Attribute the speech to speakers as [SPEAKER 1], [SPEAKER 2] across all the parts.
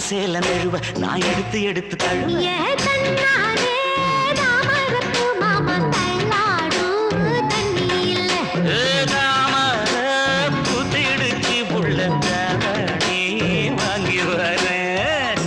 [SPEAKER 1] சேல நழுவ நான் எடுத்து எடுத்து தழுவ புத்திடுச்சு புள்ள தாவணி வாங்கி வரேன்.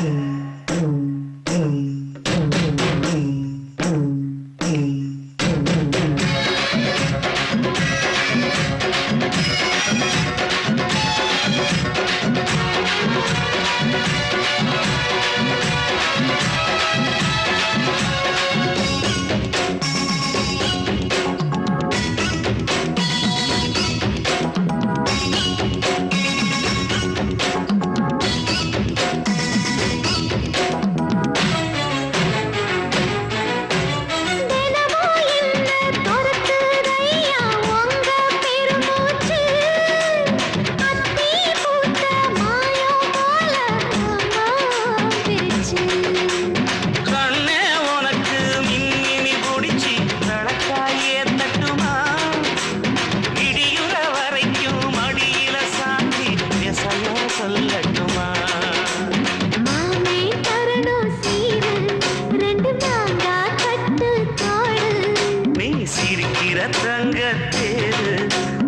[SPEAKER 1] தங்கத்தேரு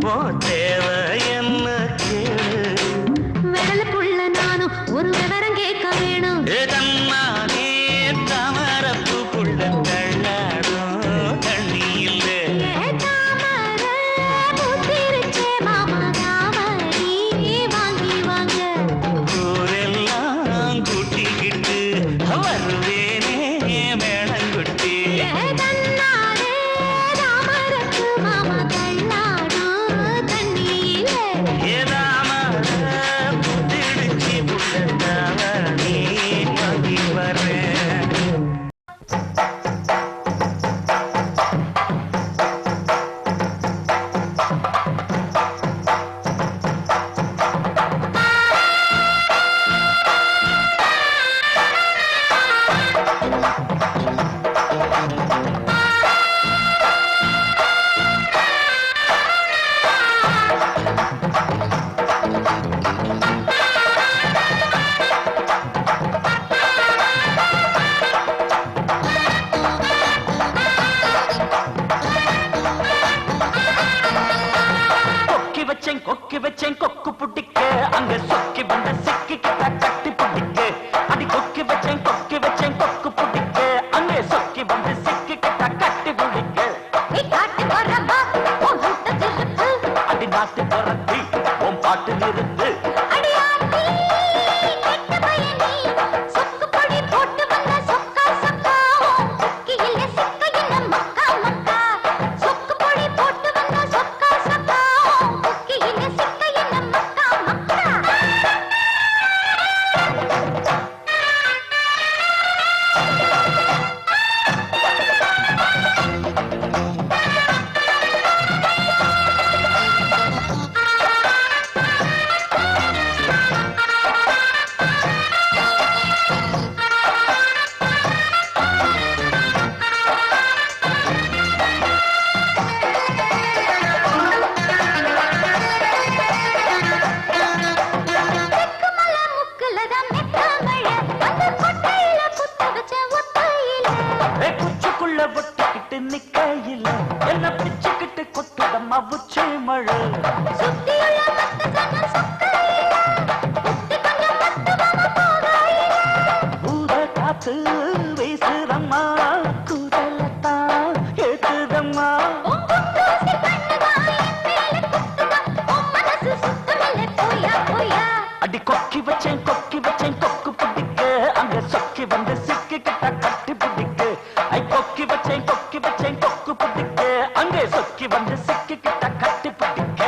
[SPEAKER 1] போ தேவை என்ன கேளு
[SPEAKER 2] வெடலுக்குள்ள நானும் ஒரு விவரம் கேட்க வேணும்.
[SPEAKER 1] தம்மானே தாமரப்பு புள்ள தள்ளாடும் தண்ணி இல்லை ஊரெல்லாம் கூட்டிக்கிட்டு வருவேனே மேளங்குட்டி கொக்கி வச்சேன் கொக்கு புட்டிக்க அங்க சொக்கி வந்த சிக்கி கிட்ட கட்டி புட்டிக்க அடி கொக்கி வச்சேன் கொக்கு புட்டிக்க அங்க சொக்கி வந்து சிக்கி கிட்ட கட்டி புட்டிக்க அடி நாட்டு பறத்தி உன் பாட்டு நிறுத்து ஒட்டிக்கிட்டு நிக்கையில் என்ன பிச்சுக்கிட்டு கொட்டுதம்மா உச்சி மழை ஊத காத்து வீசுதம்மா கூதலத்தான் ஏத்துதம்மா அடி கொக்கி வச்சேன் கொக்கு பிடிக்க அங்க சொக்கி வந்து சிக்கி கிட்ட கட்டி பிடிக்க கொக்கி வச்சேன் கொக்கு பிடிக்க அங்கே சொக்கி வந்து சிக்கி கிட்ட கட்டி பிடிக்க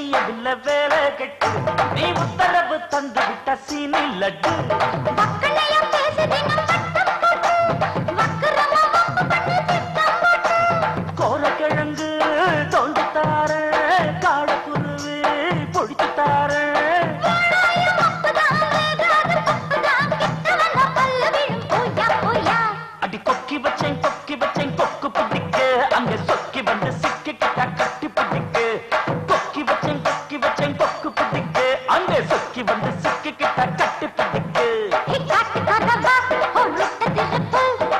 [SPEAKER 1] செய்யவில்லை வேலை கெட்டு நீ உத்தரவு தந்து விட்ட சீனி லட்டு
[SPEAKER 2] மக்களையும் பேசுறீங்க சட்டம் போட்டு வக்கரமா வம்பு பண்ணி திட்டம் போட்டு
[SPEAKER 1] கோரக்கிழங்கு தோண்டி தார காடக்குருவி பொடித்து தார அடி கொக்கி வச்சேன் கொக்கு பிடிக்க அங்க சொக்கி வந்து சிக்கி கிட்ட கட்டி பிடிக்க கொக்கி வச்சேன் கொக்கு பிடிக்க அங்க சொக்கி வந்து சிக்கி கிட்ட கட்டி பிடிக்க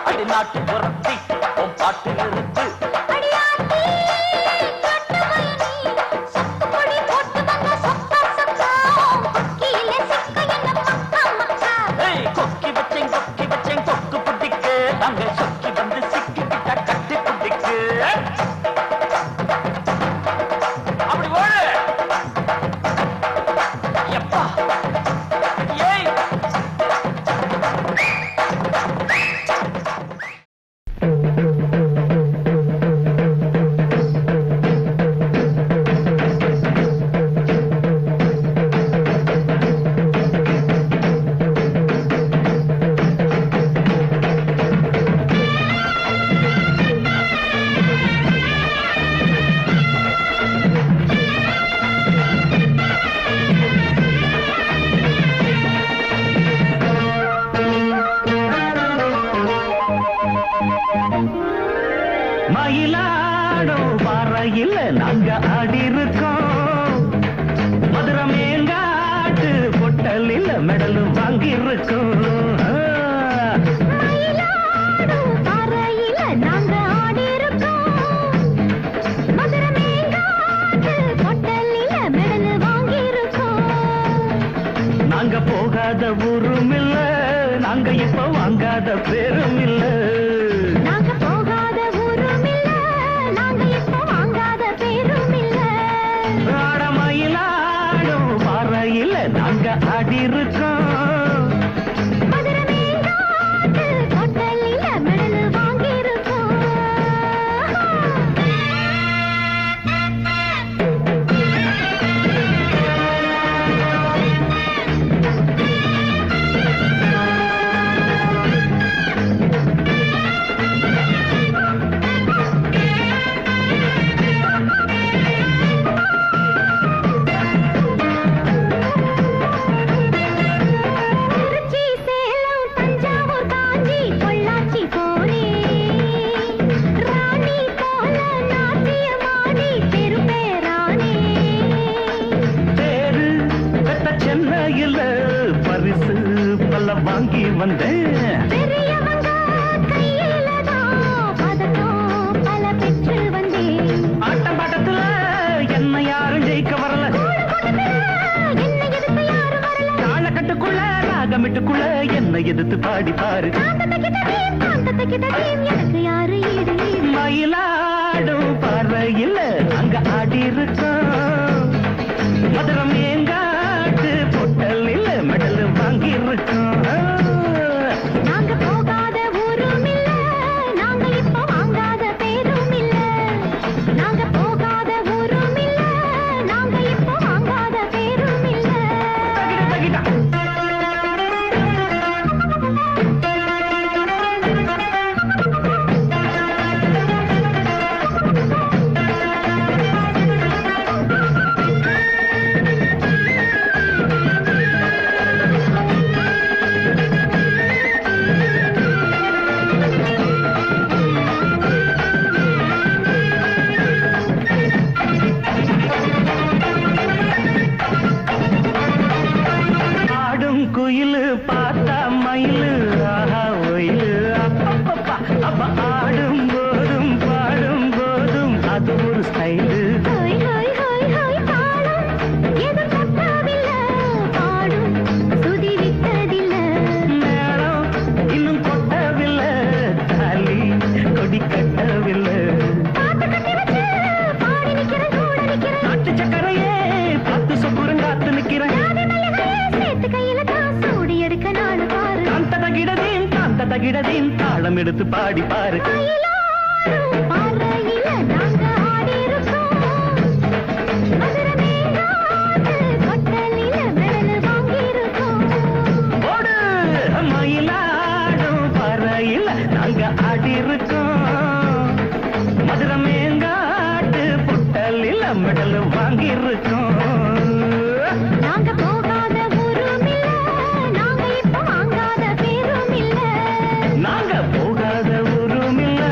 [SPEAKER 1] அடி நாட்டு புறத்தி உன் பாட்டு நிறுத்து மயிலாடும் பாறையில் நாங்க ஆடி இருக்கோம் மதுரை மேங்காட்டு பொட்டலில் மெடல் வாங்கி இருக்கோம் நாங்க போகாத ஊரும் இல்ல நாங்க இப்ப வாங்காத பேரும் இல்ல நாங்க ஆடி இருக்கோம் வாங்கி வந்தேன் ஆட்டம் பாட்டத்துல என்ன யாரும் ஜெயிக்க வரல தாளக்கட்டுக்குள்ள ராகமிட்டுக்குள்ள என்ன எதிர்த்து பாடி பாரு மயிலாடும் பாறையில் அங்க ஆடி இருக்கோம் மதுரை மேங்காட்டு பொட்டலில் மெடல் வாங்கி இருக்கோம் குயிலு பார்த்தா மயிலு ஆஹா ஒயிலு அப்ப ஆடும் போதும் பாடும் போதும் அது ஒரு ஸ்டைலு மேளம் இன்னும் கொட்டவில்லை தாலி கொடி கட்டவில்லை நாட்டு சக்கரையே பார்த்து சொப்புறங்காத்து நிக்கிறேன் தகிடதேன் தாளம் எடுத்து பாடி பாரு பாறையில நாங்க ஆடி இருக்கோம் மதுரை மேங்க வாங்கியிருக்கோம்.
[SPEAKER 2] நாங்க போகாத ஊரும் இல்ல, நாங்க இப்ப வாங்காத பேரும் இல்ல.
[SPEAKER 1] நாங்க போகாத ஊரும் இல்ல,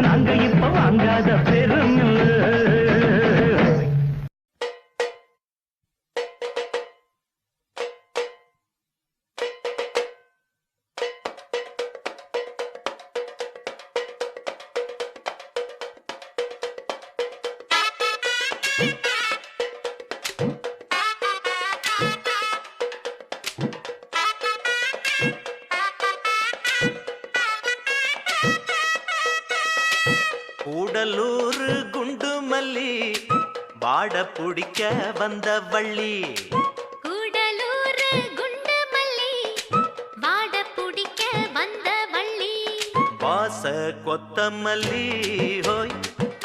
[SPEAKER 1] நாங்க இப்ப வாங்காத பெரும் இல்ல.
[SPEAKER 3] கூடலூர் குண்டு மல்லி வாட புடிக்க வந்த வள்ளி.
[SPEAKER 2] கூடலூர் குண்டு மல்லி வாட புடிக்க வந்த வள்ளி.
[SPEAKER 3] வாச கொத்தமல்லி ஹோய்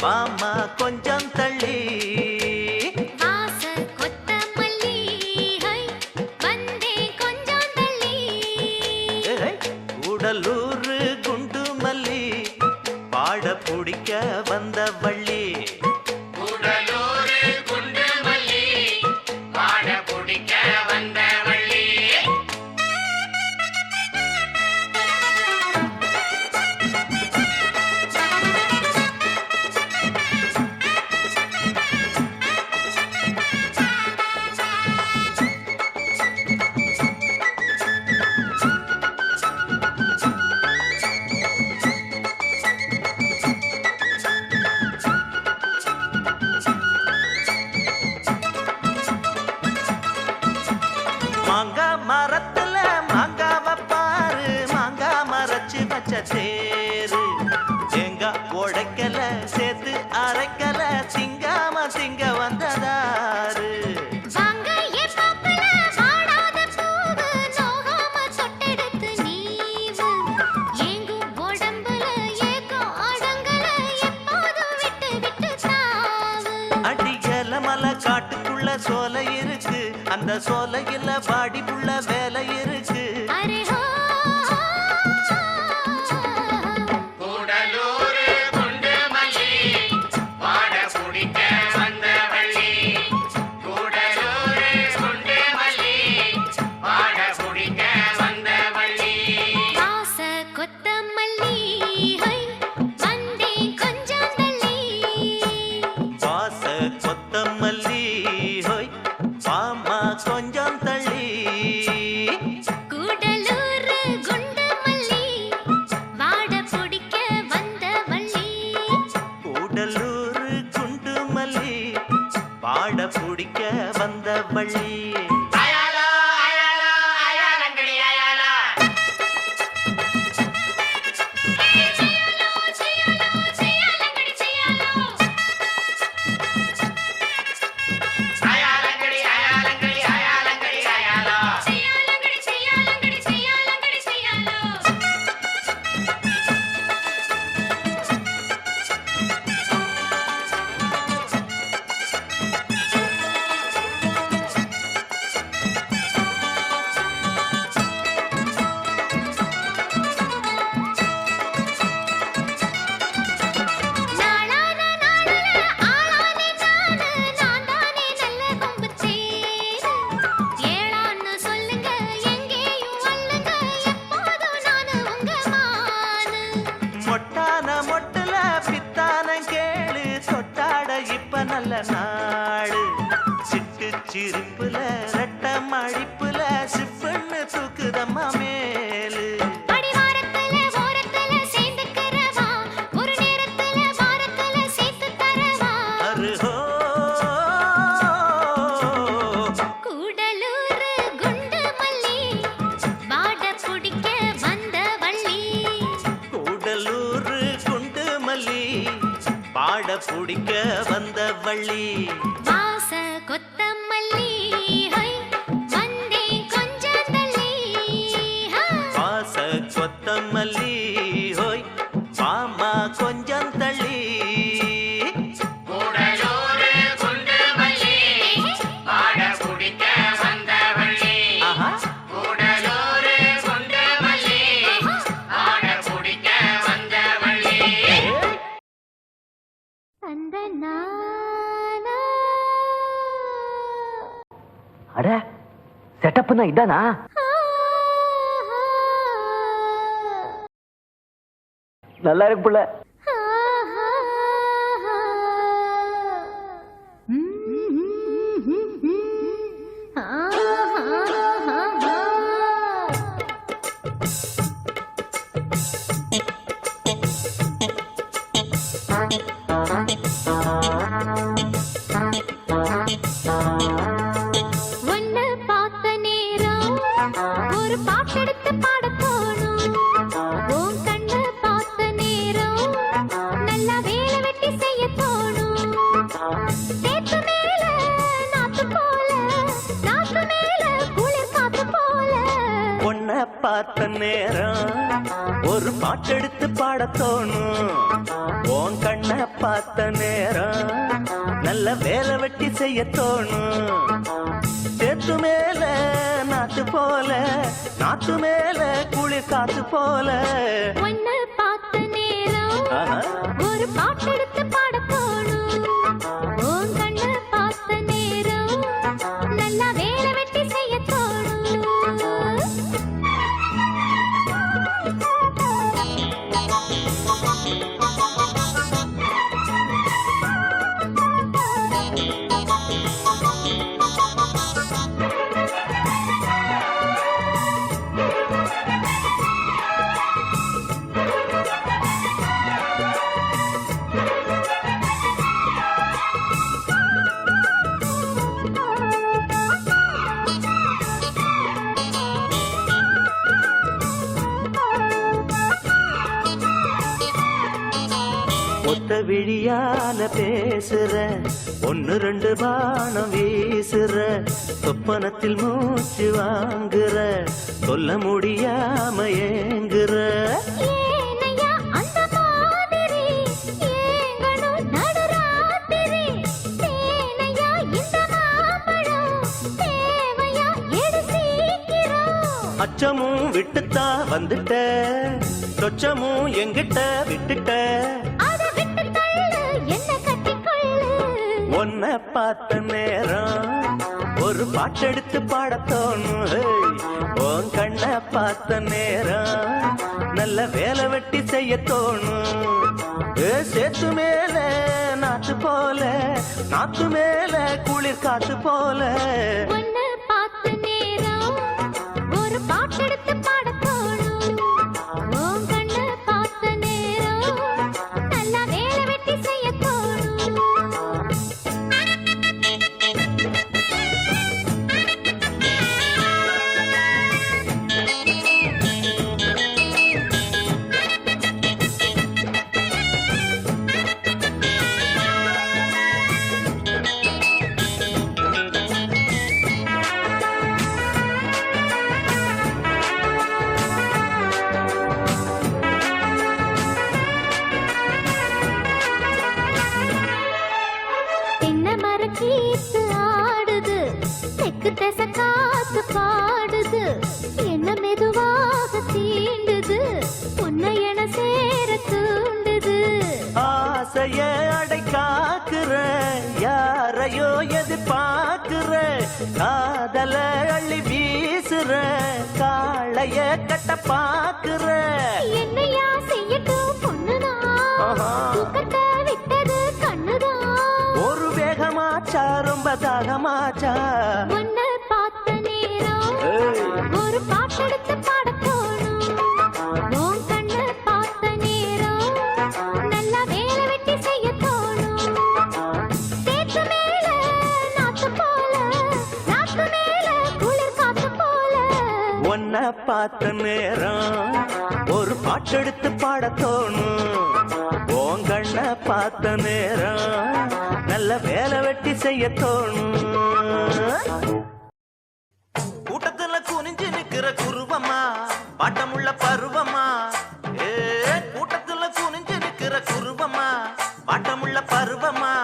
[SPEAKER 3] மாமா கொஞ்சம் தள்ளி.
[SPEAKER 2] வாச கொத்தமல்லி ஹை வந்தே கொஞ்சம் தள்ளி.
[SPEAKER 3] கூடலூர் குண்டு மல்லி வாட புடிக்க வந்த வள்ளி.
[SPEAKER 4] கூடலூர் குண்டு மல்லி வாட புடிக்க வந்த வள்ளி.
[SPEAKER 3] மாங்கா மரத்துல மாங்காவ பாரு, மாங்கா மரச்சு வச்ச தேரு. தேங்காய் உடைக்கல சேர்த்து அரைக்கல, திங்காம திங்க வந்ததாரு.
[SPEAKER 2] வாங்க ஏ பாப்பல வாடாத பூவு, நோகாம தொட்டெடுத்து நீவு. ஏங்கும் உடம்புல ஏக்கம் அடங்கல, எப்போதும் விட்டு விட்டு தாவு.
[SPEAKER 3] அடியல மலை காட்டுக்குள்ள சோலை இருக்கு, அந்த சோலையில வாடிக்குள்ள வேலை இருக்கு.
[SPEAKER 2] அரே ஹோ
[SPEAKER 4] கூடலூர் குண்டு மல்லி வாட புடிக்க வந்த வள்ளி. கூடலூர் குண்டு மல்லி வாட புடிக்க வந்த வள்ளி.
[SPEAKER 2] வாச கொத்தமல்லி ஹை வந்தே கொஞ்சம் தள்ளி.
[SPEAKER 3] வாச கொத்தமல்லி ஹோய் மாமா கொஞ்சம் தள்ளி.
[SPEAKER 2] கூடலூர் குண்டு மல்லி வாட புடிக்க வந்த வள்ளி.
[SPEAKER 3] கூடலூர் குண்டு மல்லி வாட புடிக்க வந்த வள்ளி.
[SPEAKER 4] அயாலா அயாலா அயாலங்கடி அயாலா.
[SPEAKER 2] செய்யாலோ செய்யாலோ செய்யாலங்கடி செய்யாலோ.
[SPEAKER 4] அயாலங்கடி அயாலங்கடி அயாலங்கடி அயாலா.
[SPEAKER 2] செய்யாலங்கடி செய்யாலங்கடி செய்யாலங்கடி செய்யாலோ. நாளான நாளுல ஆளானே நானு, நான் தானே நல்ல கொம்பு தேரு. ஏளான்னு சொல்லுங்க எங்கேயும் வல்லுங்க, எப்போதும் நானு உங்க மானு.
[SPEAKER 3] மொட்டான மொட்டுல பித்தான கேளு, தொட்டாட இப்ப நல்ல நாடு. சிட்டு சிரிப்புல ரெட்ட மழிப்புல சிப்புன்னு தூக்குதம்மா மேலு.
[SPEAKER 2] அடிவாரத்துல ஓரத்துல சேர்ந்துக்கிறவா, ஒரு நேரத்துல வாரத்துல சேர்த்து தரவா.
[SPEAKER 3] அருஹோ
[SPEAKER 2] கூடலூர் குண்டு மல்லி வாட புடிக்க வந்த வள்ளி.
[SPEAKER 3] கூடலூர் குண்டு மல்லி பாட புடிக்க வந்த வள்ளி.
[SPEAKER 2] வாச கொத்தமல்லி ஹை வந்தே கொஞ்சம் தள்ளி.
[SPEAKER 3] வாச கொத்தமல்லி ஹோய் மாமா கொஞ்சம் தள்ளி.
[SPEAKER 4] கூடலூர் குண்டு மல்லி வாட புடிக்க வந்த வள்ளி.
[SPEAKER 3] ஆஹா
[SPEAKER 4] கூடலூர் குண்டு மல்லி வாட புடிக்க வந்த வள்ளி.
[SPEAKER 2] அந்த நானா
[SPEAKER 1] அட செட்டப்னா இதானா? நல்லா இருக்கு புள்ள.
[SPEAKER 2] ஒன்னு பார்த்த நேரம் ஒரு பாட்டெடுத்து பாட தோணும். உன் கண்ணு பார்த்த நேரம் நல்லா வேலை வெட்டி செய்ய தோணும். தேத்து மேல நாத்து போல, நாத்து மேல குளிர் காத்து போல.
[SPEAKER 3] உன்னை பார்த்த நேரம் ஒரு பாட்டெடுத்து பாட தோணும். உன் கண்ணை பார்த்த நேரம் நல்ல வேலை வெட்டி செய்ய தோணும். சேத்து மேல நாத்து போல, நாத்து மேல குளிர் காத்து போல.
[SPEAKER 2] ஒன்னு பார்த்த நேரம் ஒரு பாட்டெடுத்து பாட தோணும். உன் கண்ணு பார்த்த நேரம் நல்லா வேலை வெட்டி செய்ய தோணும்.
[SPEAKER 3] ஒத்த விழியால பேசுற, ஒன்னு ரெண்டு பானம் வீசுற, சொப்பனத்தில் மூச்சு வாங்குற, சொல்ல முடியாம ஏங்குற.
[SPEAKER 2] ஏனையா அந்த மாதிரி ஏங்கணும் நடுராத்திரி. தேனையா இந்த மாம்பழம் தேவையா எடு சீக்கிரம்.
[SPEAKER 3] அச்சமும் விட்டுத்தான் வந்துட்ட, சொச்சமும் எங்கிட்ட விட்டுட்ட.
[SPEAKER 2] அதை விட்டு தள்ளு என்ன கட்டிக்கொள்ளு.
[SPEAKER 3] உன்னை பார்த்த நேரம் ஒரு பாட்டெடுத்து பாட தோணும். ஹேய், உன் கண்ணை பார்த்த நேரம் நல்ல வேலை வெட்டி செய்ய தோணும். சேத்து மேல நாத்து போல, நாத்து மேல குளிர் காத்து போல.
[SPEAKER 2] ஒன்னு பார்த்த நேரம் ஒரு பாட்டெடுத்து பாட தோணும். உன் கண்ணு பார்த்த நேரம் நல்லா வேலை வெட்டி செய்ய தோணும். தென்னை மரக்கீத்து ஆடுது, தெக்கு திசை காத்து பாடுது. என்ன மெதுவாக தீண்டுது, உன்னை என சேர தூண்டுது.
[SPEAKER 3] ஆசைய அடை காக்குற, யாரையோ எதிர்பார்க்குற, காதல அள்ளி வீசுற, காளைய கட்ட பாக்குற.
[SPEAKER 2] என்னையா செய்யட்டும் பொண்ணுதான், தூக்கத்தை விட்டது கண்ணுதான்.
[SPEAKER 3] ஒரு வேகமாச்சா ரொம்ப தாகமாச்சா?
[SPEAKER 2] உன்னை பார்த்த நேரம் ஒரு பாட்டெடுத்து பாட தோணும். உன் கண்ணை பார்த்த நேரம் நல்லா வேலை வெட்டி செய்ய தோணும். தேத்து மேல நாத்து போல, நாத்து மேல குளிர் காத்து போல.
[SPEAKER 3] உன்னை பார்த்த நேரம் ஒரு பாட்டெடுத்து பாட தோணும். உன் கண்ணை பார்த்த நேரம் நல்ல வேலை வெட்டி செய்ய தோணும். கூட்டத்துல குனிஞ்சு நிக்கிற குருவமா, பாட்டமுள்ள பருவமா. கூட்டத்துல குனிஞ்சு நிக்கிற குருவமா, பாட்டமுள்ள பருவமா.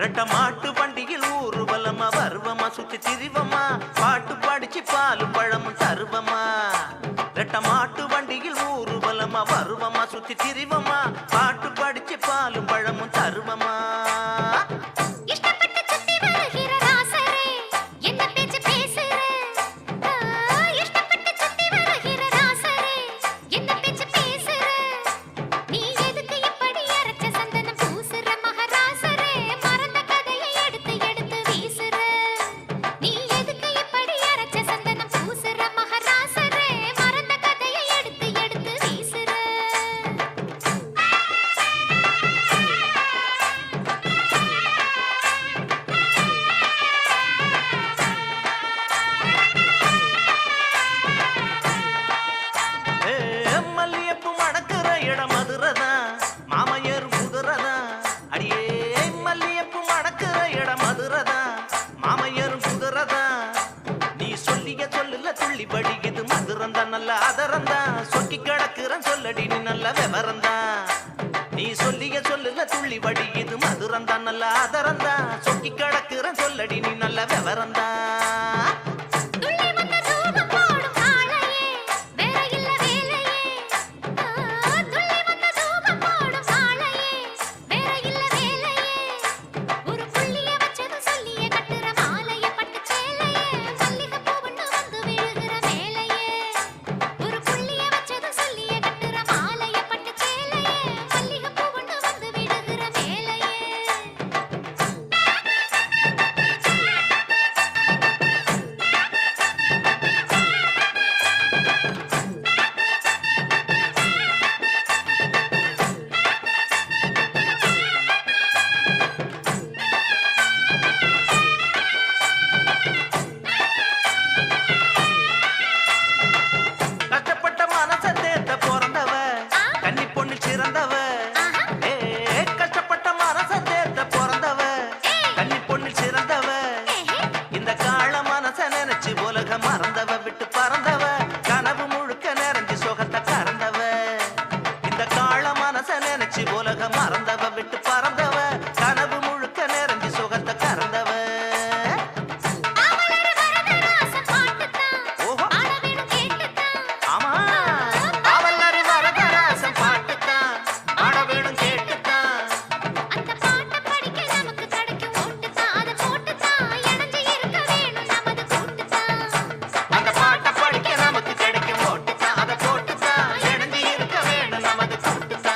[SPEAKER 3] ரெட்ட மாட்டு வண்டியில் ஊர்வலமா வருவமா, சுத்தி திரிவமா, பாட்டு படிச்சு பாலு பழமும் தருவமா. ரெட்ட மாட்டு வண்டியில் ஊர்வலமா வருவமா, சுத்தி திரிவமா, பாட்டு படிச்சு பாலும் பழமும் தருவமா.
[SPEAKER 2] இஷ்டப்பட்டு சுத்தி வருகிற ராசரே, என்ன பேச்சு
[SPEAKER 3] நல்ல அதரந்தான் சொக்கி கிடக்குறன் சொல்லடி நீ நல்ல விவரந்தான் நீ சொல்லிய சொல்லுல துள்ளி வடி இது மதுரந்தான் நல்ல அதரந்தான் சொக்கி கிடக்குறன் சொல்லடி நீ நல்ல விவரந்தான்
[SPEAKER 2] துள்ளி வந்த தூபம் போடும் ஆளையே வேற இல்ல வேலையே துள்ளி வந்த தூபம் போடும் ஆளையே வேற இல்ல வேலையே ஒரு புள்ளிய வச்சது சொல்லியே கட்டுற மாலைய பட்டு சேலையே மல்லிகை பூவண்ணு வந்து விழுகிற மேலையே ஒரு புள்ளிய வச்சது சொல்லியே கட்டுற மாலைய பட்டு சேலையே மல்லிகை பூவண்ணு வந்து விழுகிற மேலையே
[SPEAKER 3] கஷ்டப்பட்ட மனச தேத்த பிறந்தவ கன்னி பொண்ணு சிறந்தவ ஏ கஷ்டப்பட்ட மனச தேத்த பிறந்தவ கன்னி பொண்ணு சிறந்தவ இந்த கால மனச நினைச்சு உலக மறந்தவ விட்டு பறந்தவ கனவு முழுக்க நிறைஞ்சு சுகத்தை கறந்தவ இந்த கால மனச நினைச்சு உலக மறந்தவ விட்டு பறந்தவ கனவு முழுக்க நிறைஞ்சு சுகத்தை கறந்தவ
[SPEAKER 2] அவளரு வரதராசன் பாட்டுதான்
[SPEAKER 3] ஓஹோ
[SPEAKER 2] ஆட வேணும் கேட்டுதான்
[SPEAKER 3] ஆமா அவளரு வரதராசன் பாட்டுத்தான் ஆட வேணும் கேட்டுத்தான்
[SPEAKER 2] அந்த பாட்டை படிக்க நமக்கு கிடைக்கும் ஓட்டுதான் அதை போட்டுதான் இணைஞ்சு இருக்க வேணும் நமது கூட்டுதான்
[SPEAKER 3] அந்த பாட்டை படிக்க நமக்கு கிடைக்கும் ஓட்டுத்தான் அதை போட்டுத்தான் இணைஞ்சு இருக்க வேணும் நமது கூட்டுத்தான்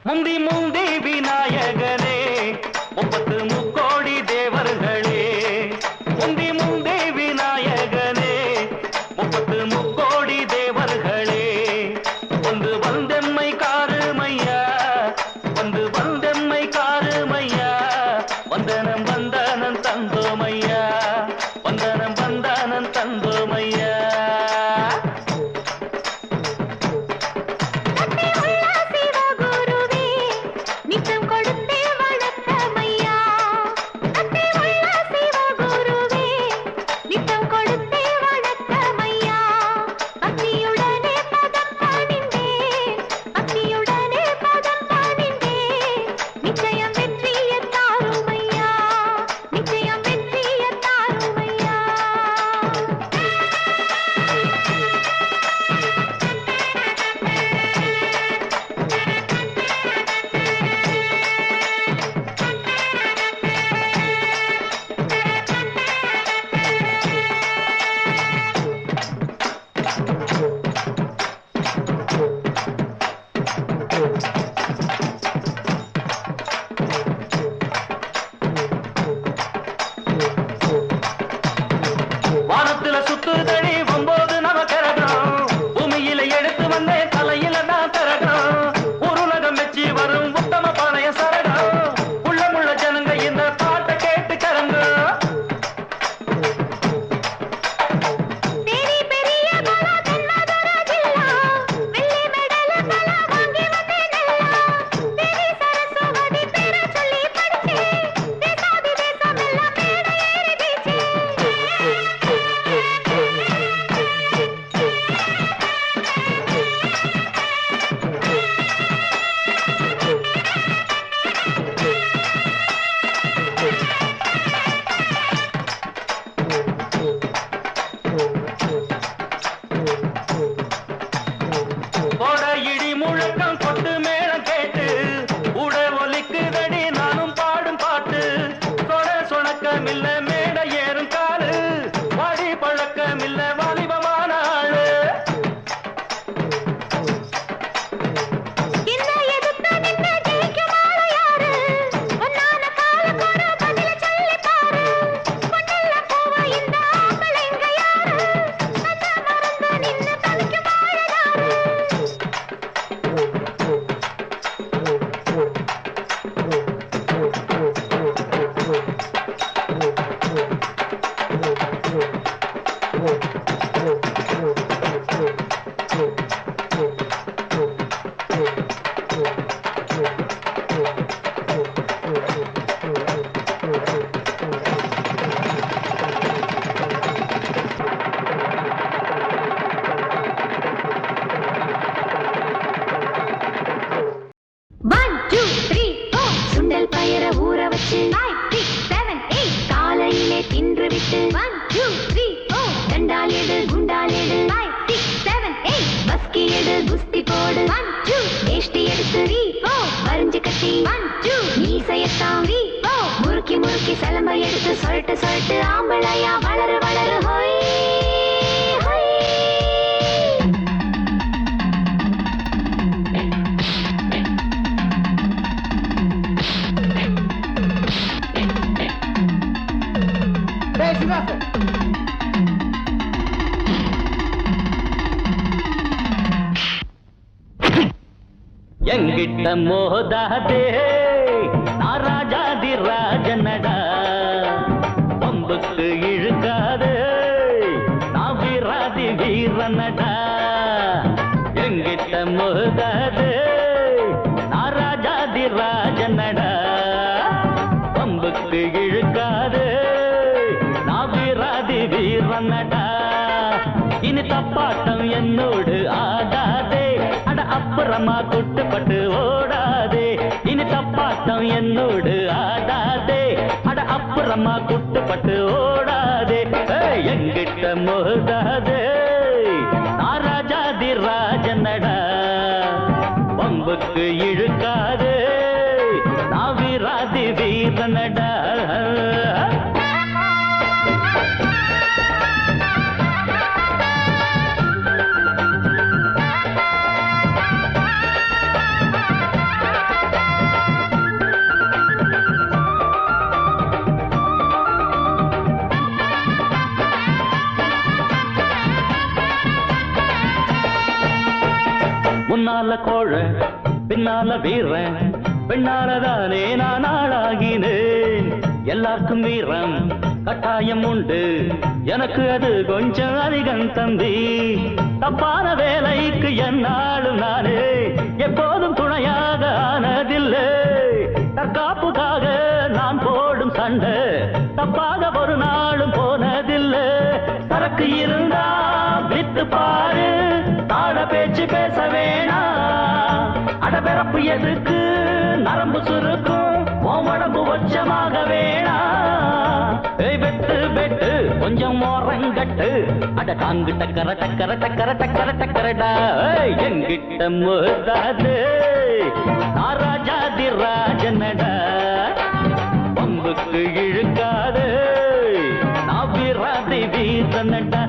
[SPEAKER 1] முந்தி முந்தி விநாயகனே 33 தேவர்களே முந்தி முந்தி விநாயகனே 33 தேவர்களே வந்து வந்தெம்மை காருமையா வந்து வந்தெம்மை காருமையா வந்தனம் வந்தனம் தந்தோமையா வந்தனம் வந்தனம் தந்தோமையா
[SPEAKER 2] சிவகுருவே நித்தம் கொடுத்தே வணக்கமையா தப்பி உள்ள சிவகுருவே நித்தம் கொடுத்தே வணக்கமையா பக்தியுடனே பதம் பணிந்தே பக்தியுடனே பதம் பணிந்தே நிச்சயம் வெற்றியை தாருமையா One, two, three, four. சுண்டல் பயர ஊற வச்சு 5, 6, 7, 8 காலையிலே தின்று விட்டு 1, 2, 3, 4 தண்டால் எடு குண்டால் எடு 5, 6, 7, 8 பஸ்கி எடு குஸ்தி போடு 1, 2 வேஷ்டி எடுத்து 3, 4 வரிஞ்சு கட்டி 1, 2 மீசையத்தான் 3, 4 முறுக்கி முறுக்கி சலம்பை எடுத்து சொல்லிட்டு சொல்லிட்டு ஆம்பளையா வளரு வளரு ஹோய்
[SPEAKER 1] எங்கிட்ட மோதாதே நான் ராஜாதி ராஜனடா பம்புக்கு இழுக்காதே நான் வீராதி வீரனடா எங்கிட்ட மோதாதே நான் ராஜாதி ராஜனடா பம்புக்கு இழுக்காதே நான் வீராதி வீரனடா இனி தப்பாட்டம் என்னோடு ஆடாதே அட அப்புறமா குட்டுப்பட்டு ஓடாதே இனி தப்பாட்டம் என்னோடு ஆடாதே அட அப்புறமா குட்டுப்பட்டு ஓடாதே எங்கிட்ட மோதாதே நான் ராஜாதி ராஜனடா பம்புக்கு இழுக்காதே நான் வீராதி வீரனடா முன்னால கோழ பின்னால வீரன் பெண்ணாலதானே நான் ஆளாகினேன் எல்லாருக்கும் வீரம் கட்டாயம் உண்டு எனக்கு அது கொஞ்சம் அதிகம் தம்பி தப்பான வேலைக்கு என்னாலும் நானே எப்போதும் துணையாக ஆனதில்லை தற்காப்புக்காக நான் போடும் சண்டை தப்பாக ஒரு நாளும் போனதில்லை சரக்கு இருந்தா வித்து பாரு தாட பேச்சு பேச வேணா அடபிறப்பு எதுக்கு நரம்பு சுருக்கும் உடம்பு உச்சமாக வேணா வெட்டு வெட்டு கொஞ்சம் மோரங்கட்டு அட தாங்கு டக்கர டக்கர டக்கர டக்கர டக்கரடா எங்கிட்ட மோதாது நான் ராஜாதி ராஜனடா பம்புக்கு இழுக்காது நான் வீராதி வீரனடா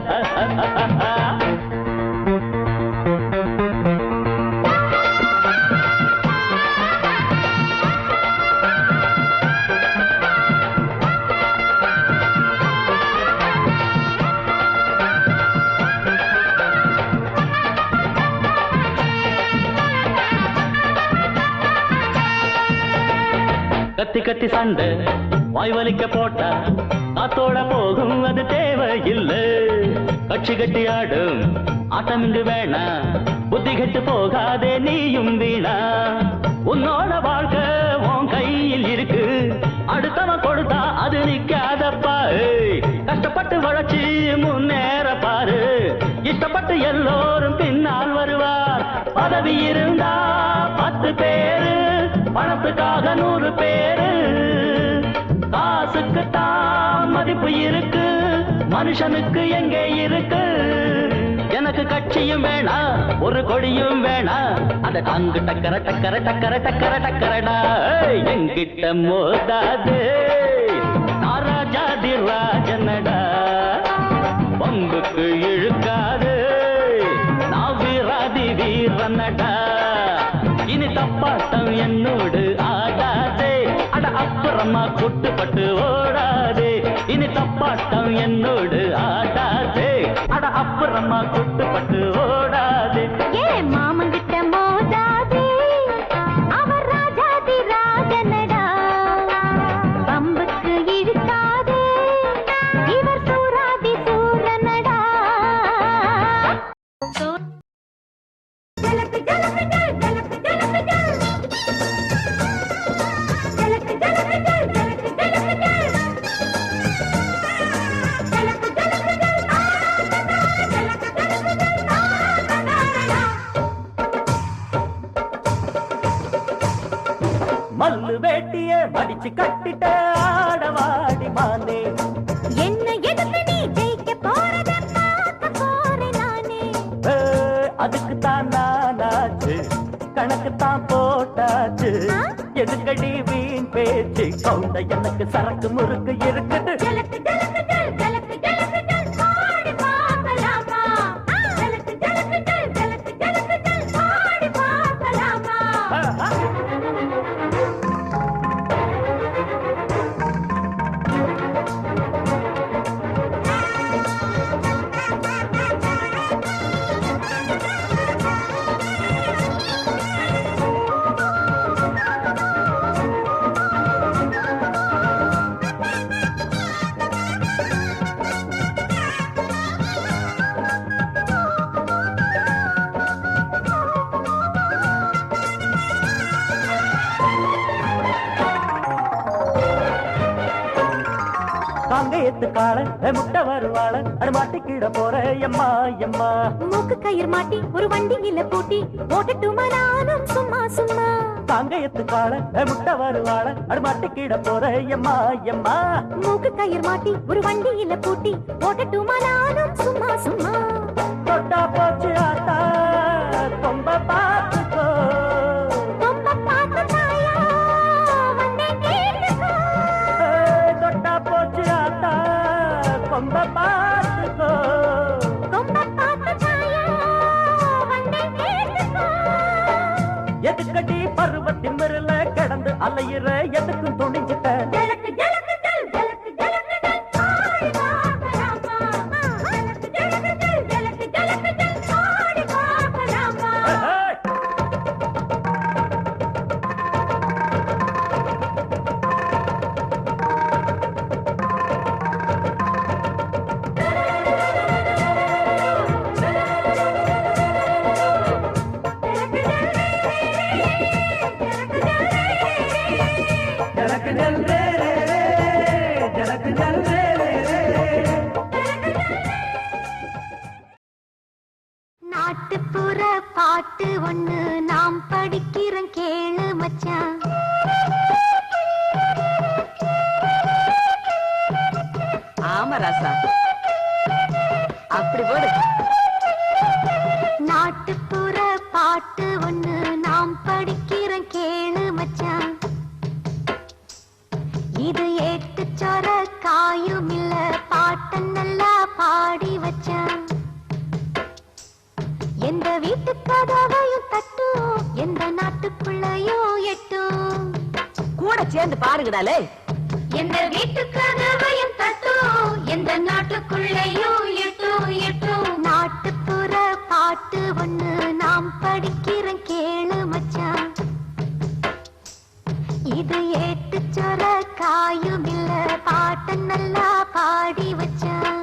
[SPEAKER 1] கத்தி கத்தி சண்டை வாய் வலிக்க போட்டா காத்தோட போகும் அது தேவையில்லை கட்சி கட்டி ஆடும் ஆட்டம் இங்கு வேணா புத்தி கெட்டு போகாதே நீயும் வீணா உன்னோட வாழ்க்கை உன் கையில் இருக்கு அடுத்தவன் கொடுத்தா அது நிக்காதப்பா கஷ்டப்பட்டு வளர்ச்சி முன்னேற பாரு இஷ்டப்பட்டு எல்லோரும் பின்னால் வருவார் பதவி இருந்தா 10 பேரு பணத்துக்காக 100 பேரு காசுக்கு தான் மதிப்பு இருக்கு மனுஷனுக்கு எங்கே இருக்கு எனக்கு கட்சியும் வேணா ஒரு கொடியும் வேணா அத தாங்கு டக்கர டக்கர டக்கர டக்கர டக்கரடா எங்கிட்ட மோதாது நான் ராஜாதி ராஜனடா பம்புக்கு இழுக்காது நான் வீராதி வீரனடா இனி தப்பாட்டம் என்னோடு ஆடாதே அட அப்புறமா குட்டுப்பட்டு ஓடாதே இனி தப்பாட்டம் என்னோடு ஆடாதே அட அப்புறமா குட்டுப்பட்டு ஓடாதே
[SPEAKER 2] ஏன் மாமங்கிட்ட மோதாதே அவர் ராஜாதி ராஜனடா பம்புக்கு இழுக்காதே இவர் சூராதி சூரனடா ஜலக்கு ஜலக்கு ஜலக்கு ஜலக்கு ஜலக்கு
[SPEAKER 1] வச்சு கட்டிட்ட ஆடவாடி மானே.
[SPEAKER 2] என்ன எதுக்கு நீ ஜெயிக்க போறத பார்க்க போறேன் நானே.
[SPEAKER 1] அதுக்கு தான் நானாச்சு, கணக்கு தான் போட்டாச்சு. எதுக்கடி வீண் பேச்சு, கவுண்ட எனக்கு சரக்கு முறுக்கு இருக்குது.
[SPEAKER 2] ஜலக்கு ஜலக்கு ஜல் ஜலக்கு ஜலக்கு ஜல் பாடி பார்க்கலாமா. ஜலக்கு ஜலக்கு ஜல் ஜலக்கு ஜலக்கு ஜல் பாடி பார்க்கலாமா.
[SPEAKER 1] காங்கேயத்து கால முட்டை வருவாள அது மாட்டிக்கிட போற எம்மா எம்மா.
[SPEAKER 2] மூக்கு கயிறு மாட்டி ஒரு வண்டியில பூட்டி ஓட்டட்டுமா நானும் சும்மா சும்மா.
[SPEAKER 1] காங்கேயத்து கால முட்டை வருவாள அது மாட்டிக்கிட போற எம்மா எம்மா.
[SPEAKER 2] மூக்கு கயிறு மாட்டி ஒரு வண்டியில பூட்டி ஓட்டட்டுமா நானும் சும்மா சும்மா.
[SPEAKER 1] தொட்டா போச்சு ஆத்தா கொம்ப பார்த்துக்கோ.
[SPEAKER 2] ரொம்ப பார்த்து தாயா வந்தே கேட்டுக்கோ.
[SPEAKER 1] தொட்டா போச்சு ஆத்தா கொம்ப பார்த்துக்கோ.
[SPEAKER 2] ரொம்ப பார்த்து தாயா வந்தே கேட்டுக்கோ.
[SPEAKER 1] எதுக்கடி பருவத்தின் மிருல கிடந்து அலையிற எதுக்கும் துணிஞ்சிட்ட.
[SPEAKER 2] ஜலக்கு ஜலக்கு ஜல் ஜலக்கு ஜலக்கு ஜல் பாடி பார்க்கலாமா. ஜலக்கு ஜலக்கு ஜல் ஜலக்கு ஜலக்கு ஜல் பாடி பார்க்கலாமா.
[SPEAKER 1] ஜலக்கு ஜல் ரே ரே ரே, ஜலக்கு ஜல் ரே ரே ரே.
[SPEAKER 2] நாட்டுப்புற பாட்டு ஒண்ணு நாம் படிக்கிறோம் கேளு மச்சான்.
[SPEAKER 5] ஆமா ராசா, அப்படி போடு.
[SPEAKER 2] நாட்டுப்புற பாட்டு ஒண்ணு நாம் படிக்கிறோம் கேளு மச்சான். இது ஏட்டு சொர காயும் இல்ல பாட்ட நல்லா பாடி வச்சான். எந்த வீட்டு கதவையும் தட்டும், எந்த நாட்டுக்குள்ளையும் எட்டும்.
[SPEAKER 5] கூட சேர்ந்து பாருங்கடாலே.
[SPEAKER 2] எந்த வீட்டு கதவையும் தட்டும், எந்த நாட்டுக்குள்ளையும் எட்டும் எட்டும். நாட்டுப்புற பாட்டு ஒண்ணு நாம் படிக்கிறோம் கேளு மச்சான். இது ஏட்டு சொர காயும் இல்ல பாட்ட நல்லா பாடி வச்சான்.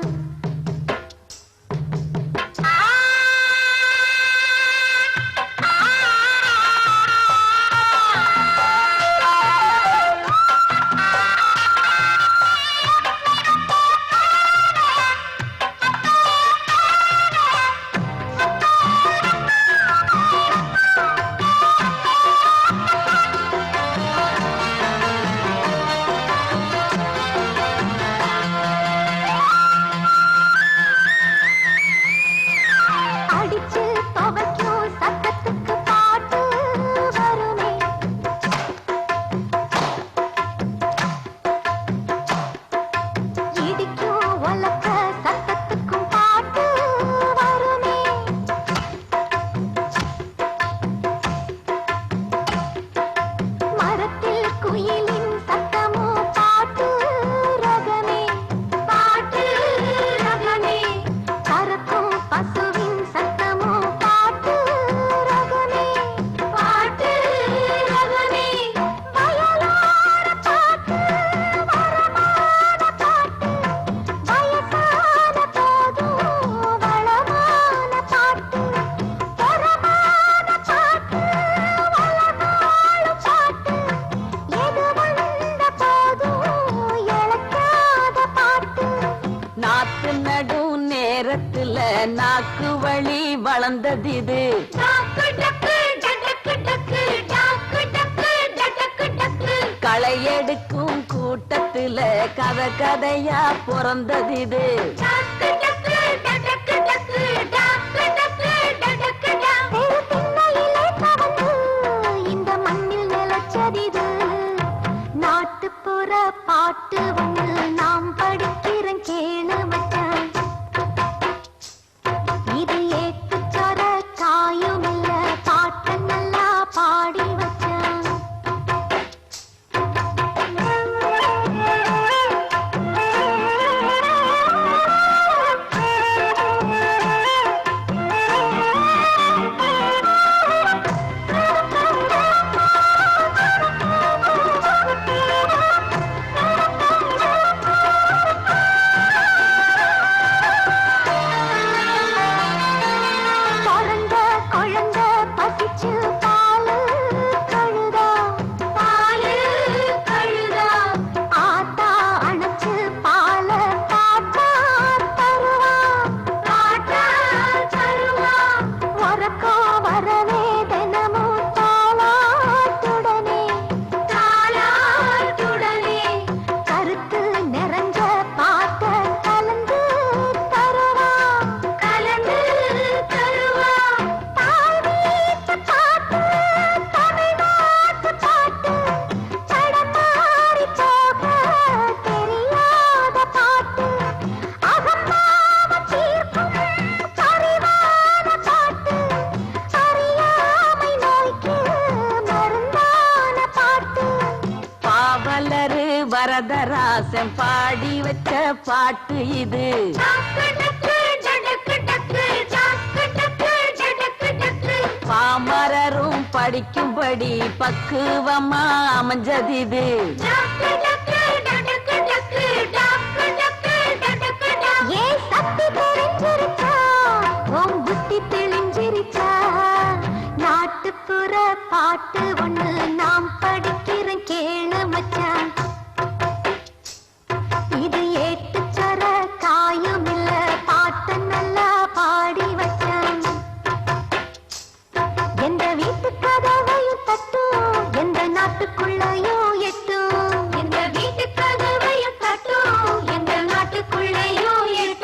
[SPEAKER 5] நேரத்துல நாக்கு வழி வளர்ந்தது இது. களை எடுக்கும் கூட்டத்துல கதை கதையா பிறந்தது இது.
[SPEAKER 2] டக்கு டக்கு டக்கு டக்கு டக்கு டக்கு டக்கு டக்கு திண்ணையிலே கவர்ந்து இந்த மண்ணில் நிலச்சதிது. நாட்டுப்புற பாட்டு ஒண்ணு நாம் படிக்கிறேன் கேளு மச்சான். இது ஏத்துச்சொர காயும் இல்ல பாட்டு நல்லா பாடி வச்சான். பிறந்த குழந்தை பசிச்சு பாலு கழுதா ஆத்தா அணைச்சு பால பாட்டா தருவா உறக்கோ வரவே தினமும் தாளாட்டுடனே கருத்து நிறைஞ்ச பாட்ட கலந்து தருவா தாய் வீட்டு பாட்டு தமிழ்நாட்டு பாட்டு தடமாறி போக தெரியாத பாட்டு அகம்பாவ தீர்க்கும் பரிவான பாட்டு அறியாமை நோய்க்கு மருந்தான பாட்டு.
[SPEAKER 5] பாவலரு வரதராசன் பாடி வச்ச பாட்டு இது. பாமரரும் படிக்கும்படி பக்குவமா அமைஞ்சது இது.
[SPEAKER 2] ஏன் சக்தி தெரிஞ்சிருச்சா உன் புத்தி தெளிஞ்சிருச்சா. நாட்டுப்புற பாட்டு ஒண்ணு நாம் படிக்கிறேன் கேளு மச்சான். இது ஏட்டுச்சொர காயும் இல்ல பாட்டு நல்லா பாடி வச்சான். எந்த வீட்டு கதவையும் தட்டும் எந்த நாட்டுக்குள்ளையும் எட்டும். எந்த வீட்டு கதவையும் தட்டும் எந்த நாட்டுக்குள்ளையும் எட்டும்.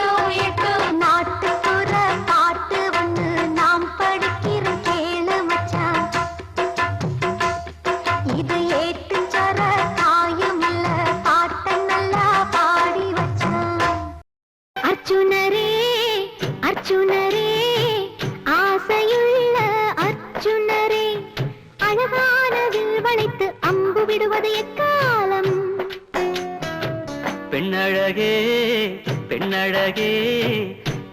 [SPEAKER 2] நாட்டுப்புற பாட்டு ஒண்ணு நாம் படிக்கிறோம் கேளு மச்சான். இது ஏட்டுச்சொர காயும் இல்ல பாட்டு நல்லா பாடி வச்சான். அர்ஜுனரே அர்ஜுனரே ஆசையுள்ள அர்ஜுனரே அழகான வில் வளைத்து அம்பு விடுவது எக்காலம்.
[SPEAKER 1] பெண்ணழகே பெண்ணழகே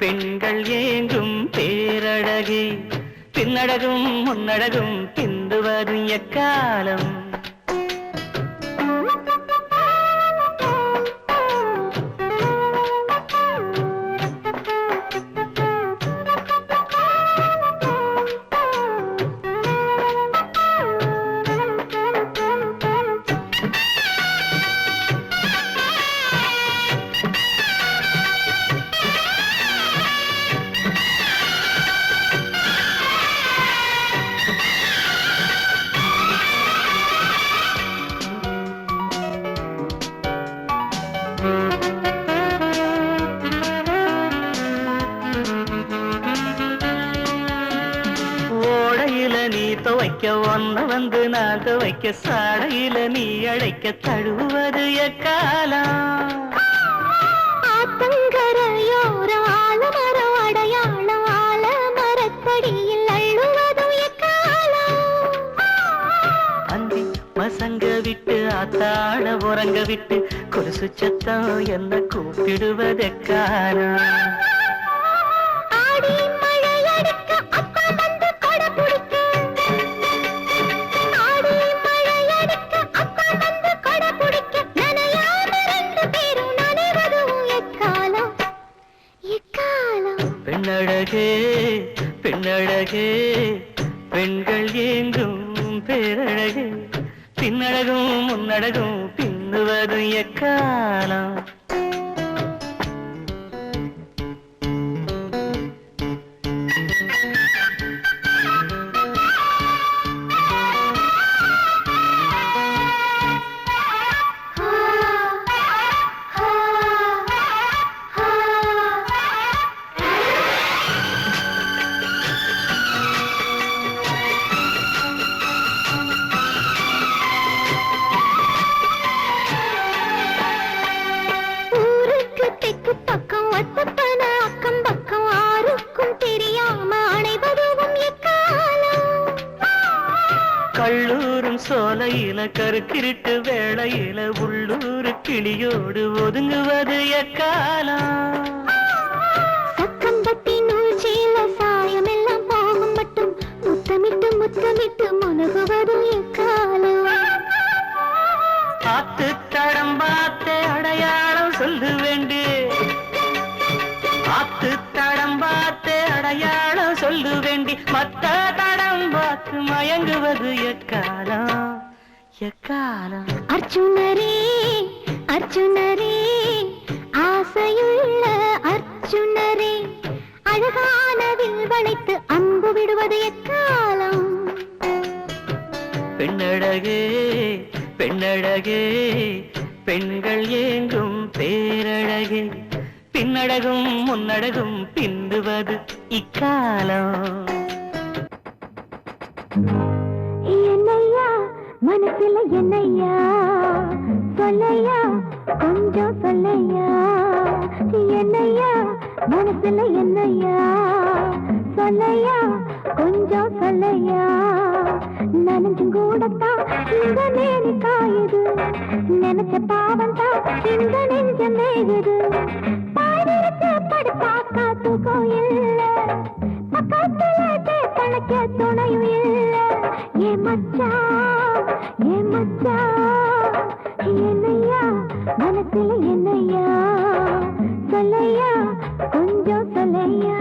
[SPEAKER 1] பெண்கள் ஏங்கும் பேரழகே பின்னழகும் முன்னழகும் பிந்துவதும் எக்காலம். ஓடையில நீ துவைக்க ஒன்ன வந்து நான் துவைக்க சாடையில நீ அழைக்க தழுவது எக்காலம்.
[SPEAKER 2] ஆத்தங்கரையோர ஆலமரம் அடையாளம் ஆலமரத்தடியில் அள்ளுவதும் எக்காலம்.
[SPEAKER 1] அந்தி மசங்க விட்டு ஆத்தாட உறங்க விட்டு கொலுசு சத்தம் என்ன கூப்பிடுவதெக்காலம்.
[SPEAKER 2] ஆடி மழை அடிக்க அப்பா வந்து கொடை பிடிக்க. ஆடி மழை அடிக்க அப்பா வந்து கொடை பிடிக்க. நனையாம ரெண்டு பேரும் நனைவதும் எக்காலம்.
[SPEAKER 1] பெண்ணழகே பெண்ணழகே பெண்கள் ஏங்கும் பேரழகே பின்னழகும் முன்னழகும் பின்னுவதும் எக்காலம்.
[SPEAKER 2] ஆ
[SPEAKER 1] கருக்கிருட்டு வேளையில உள்ளூர் கிளியோடு ஒதுங்குவது எக்காலம்
[SPEAKER 2] சக்கம்பட்டி நூல்சீல சாயமெல்லாம் போகும் மட்டும் முத்தமிட்டு முத்தமிட்டு முனகுவது எக்காலம்
[SPEAKER 1] ஆத்து தடம் பார்த்து அடையாளம் சொல்லு வேண்டு ஆத்து தடம் பார்த்து அடையாளம் சொல்லு வேண்டி மத்த தடம் பார்த்து மயங்குவது எக்காலம் எக்காலம்
[SPEAKER 2] அர்ஜுனரே அர்ஜுனரே ஆசையுள்ள அர்ஜுனரே அழகானதில் வளைத்து அம்பு விடுவது எக்காலம்
[SPEAKER 1] பெண்ணழகே பெண்ணழகே பெண்கள் ஏங்கும் பேரழகே பின்னழகும் முன்னழகும் பிந்துவது இக்காலம்
[SPEAKER 2] என்னையா மனசுல என்னையா சொல்லையா கொஞ்சம் சொல்லையா என்னையா மனசுல என்னையா சொல்லையா கொஞ்சம் சொல்லையா நனைஞ்சும் கூடத்தான் இந்த மேனி காயுது நினைச்ச பாவம் தான் இந்த நெஞ்ச மேகுது பாடிருச்சு படுத்தாக்கா தூக்கம் இல்ல பக்கத்துல கணக்க துணையும் இல்ல ஏ மச்சான் என்னையா மனசுல என்னையா சொல்லையா கொஞ்சம் சொல்லையா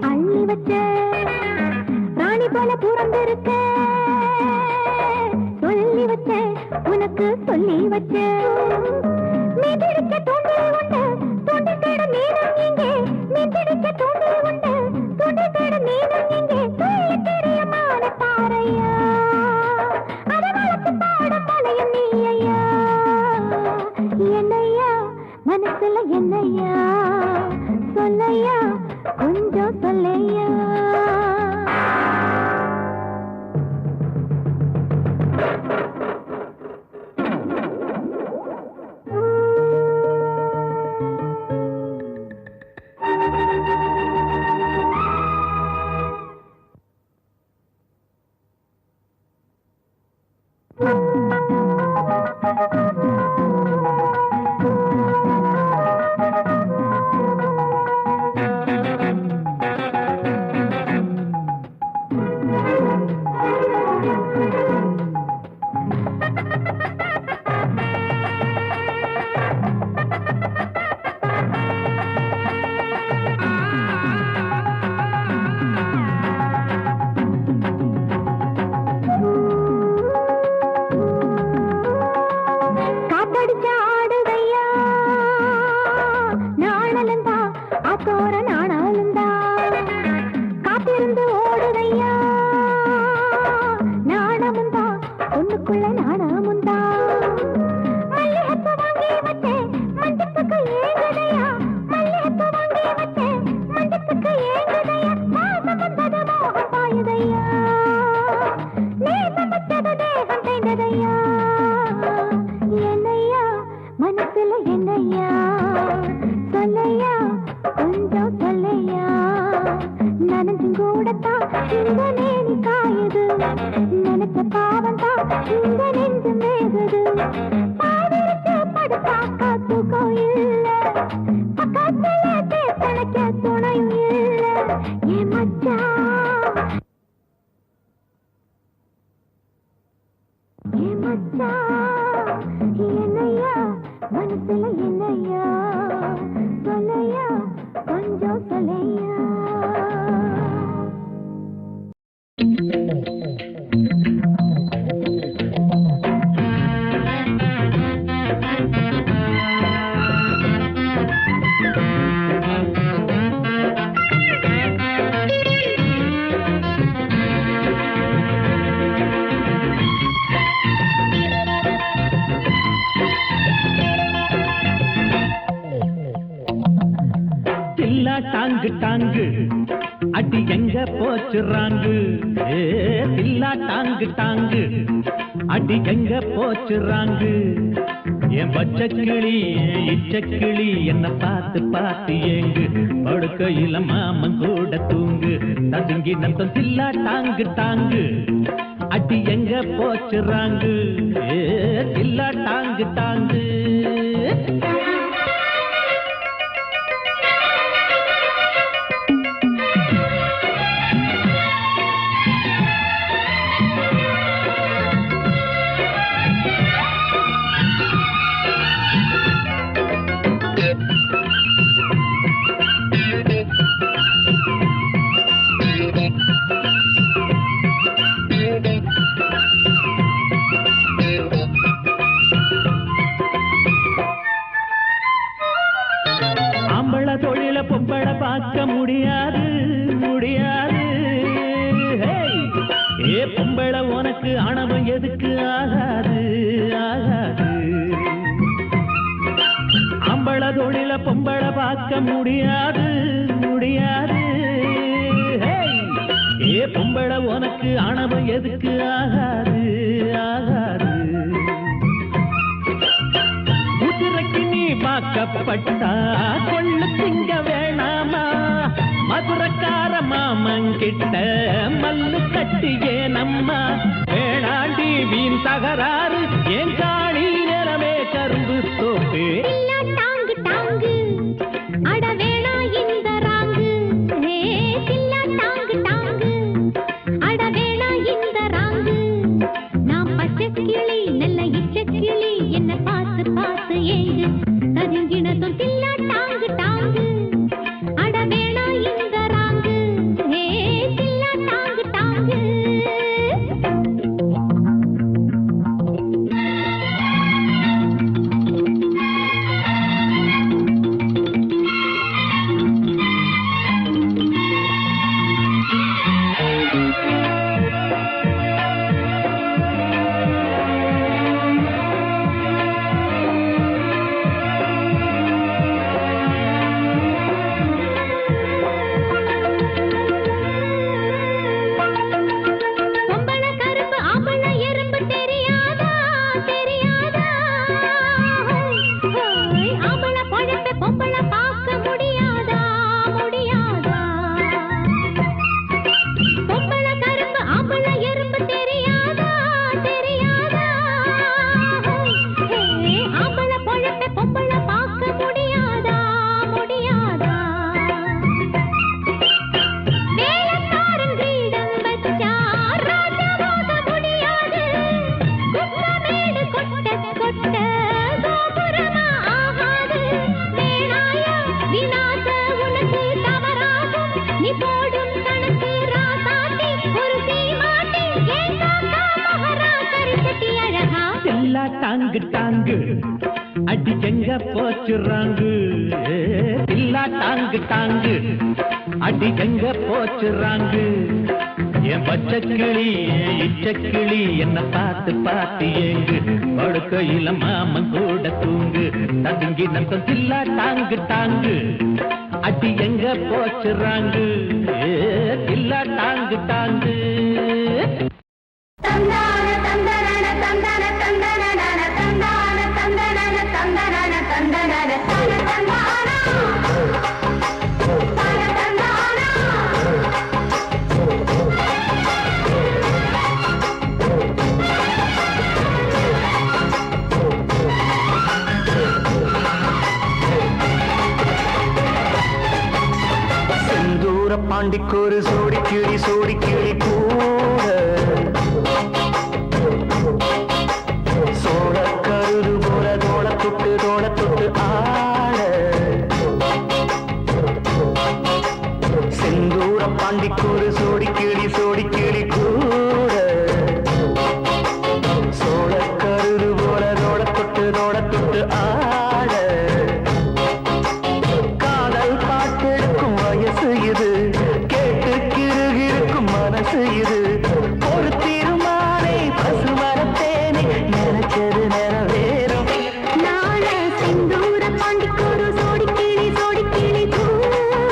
[SPEAKER 2] அள்ளி வச்ச ராணி போல புறந்திருக்க சொல்லி வச்ச உனக்கு சொல்லி வச்ச நீ பிடிக்க தூண்டில் உண்டு தூண்டில் தேட மீனம் இங்கே நீ பிடிக்க தூண்டில் உண்டு தூண்டில் தேட மீனம் இங்கே சொல்லி தெரியமான பாறையா அதை வளர்த்து பாட மலையும் நீ ஐயா என்னையா மனசுல என்னையா சொல்லையா கொஞ்சம் சொல்லையா
[SPEAKER 6] தில்லா டாங்கு டாங்கு அடி எங்க போச்சுறாங்கு தில்லா டாங்கு டாங்கு அடி எங்க போச்சுறாங்கு என் பச்சக்கிளி இச்சக்கிளி என்ன பார்த்து பார்த்து ஏங்கு படுக்கையில மாமன் கூட தூங்கு ததுங்கி நத்தம் தில்லா டாங்கு டாங்கு அடி எங்க போச்சுறாங்கு தில்லா டாங்கு டாங்கு பொம்பளை பார்க்க முடியாது முடியாது ஏ பொம்பளை உனக்கு ஆணவம் எதுக்கு ஆகாது ஆகாது ஆம்பளை தொழில பொம்பளை பார்க்க முடியாது முடியாது ஏ பொம்பளை உனக்கு ஆணவம் எதுக்கு ஆகாது ஆகாது குதிரைக்கு நீ பார்க்கப்பட்டா கொள்ளு திங்க வேணாமா மதுரக்கார மாமங்கிட்ட மல்லு கட்டியே நம்மா வேணாண்டி வீண் தகராறு ஏன் காணி நிலமே கரும்பு தோப்பு
[SPEAKER 2] டாங்கு டாங்கு அட வேணா இந்த ராங்கு தில்லா டாங்கு டாங்கு அட வேணா இந்த ராங்கு நான் பச்சை கிளி நல்ல இச்ச கிளி என்ன பார்த்து பார்த்து ஏங்கு ததுங்கினதும் தில்லா டாங்கு டாங்கு அட வேணா இந்த ராங்கு தில்லா டாங்கு டாங்கு
[SPEAKER 6] டாங்கு டாங்கு அடி எங்க போச்சுறாங்கு தில்லா டாங்கு டாங்கு அடி எங்க போச்சுறாங்கு என் பச்சக்கிளி இச்சக்கிளி என்ன பார்த்து பார்த்து ஏங்கு படுக்கையில மாமன் கூட தூங்கு ததுங்கி நத்தம் தில்லா டாங்கு டாங்கு அடி எங்க போச்சுறாங்கு தில்லா டாங்கு டாங்கு
[SPEAKER 2] தந்தான தந்தன தந்தன தந்தன தந்தான தந்தன தந்தன தந்தன தந்தான
[SPEAKER 1] செந்தூர பாண்டிக்கொரு சோடி கிளி கூட சோழ கருது போல தோட தொட்டு ஆட செந்தூர பாண்டிக்கொரு சோடி கிளி கூட சோழ கருது போல தோட தொட்டு ஆட காதல் பாட்டெடுக்கும் வயசு இது கேட்டு கிருகிருக்கும் மனசு இது ஒரு தீர்மானை பசுமரத்தேனே நினைச்சது நிறைவேறும்
[SPEAKER 2] நாள செந்தூர பாண்டிக்கொரு சோடி கிளி கூட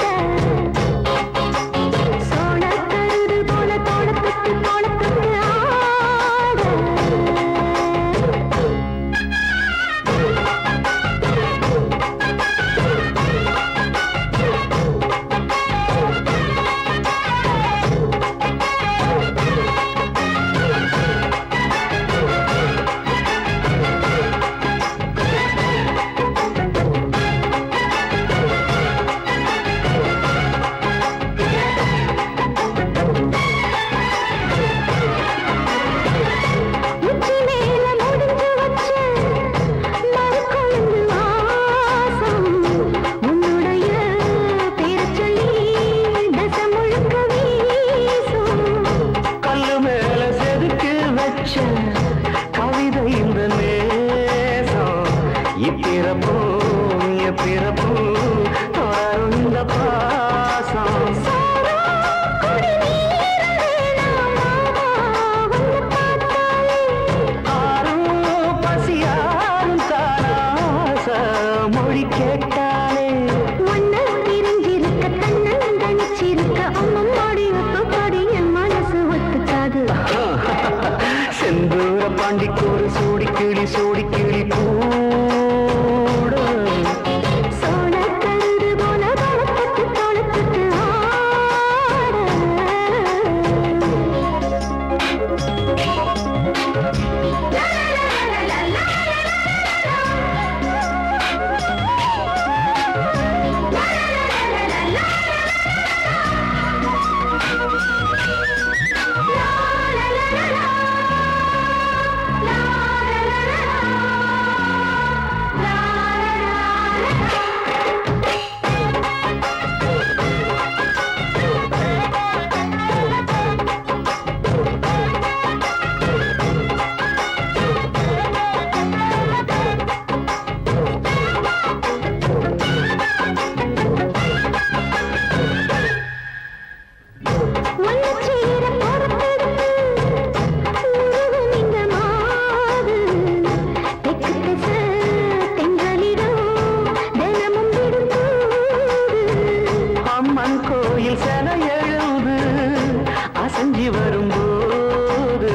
[SPEAKER 1] வரும்போது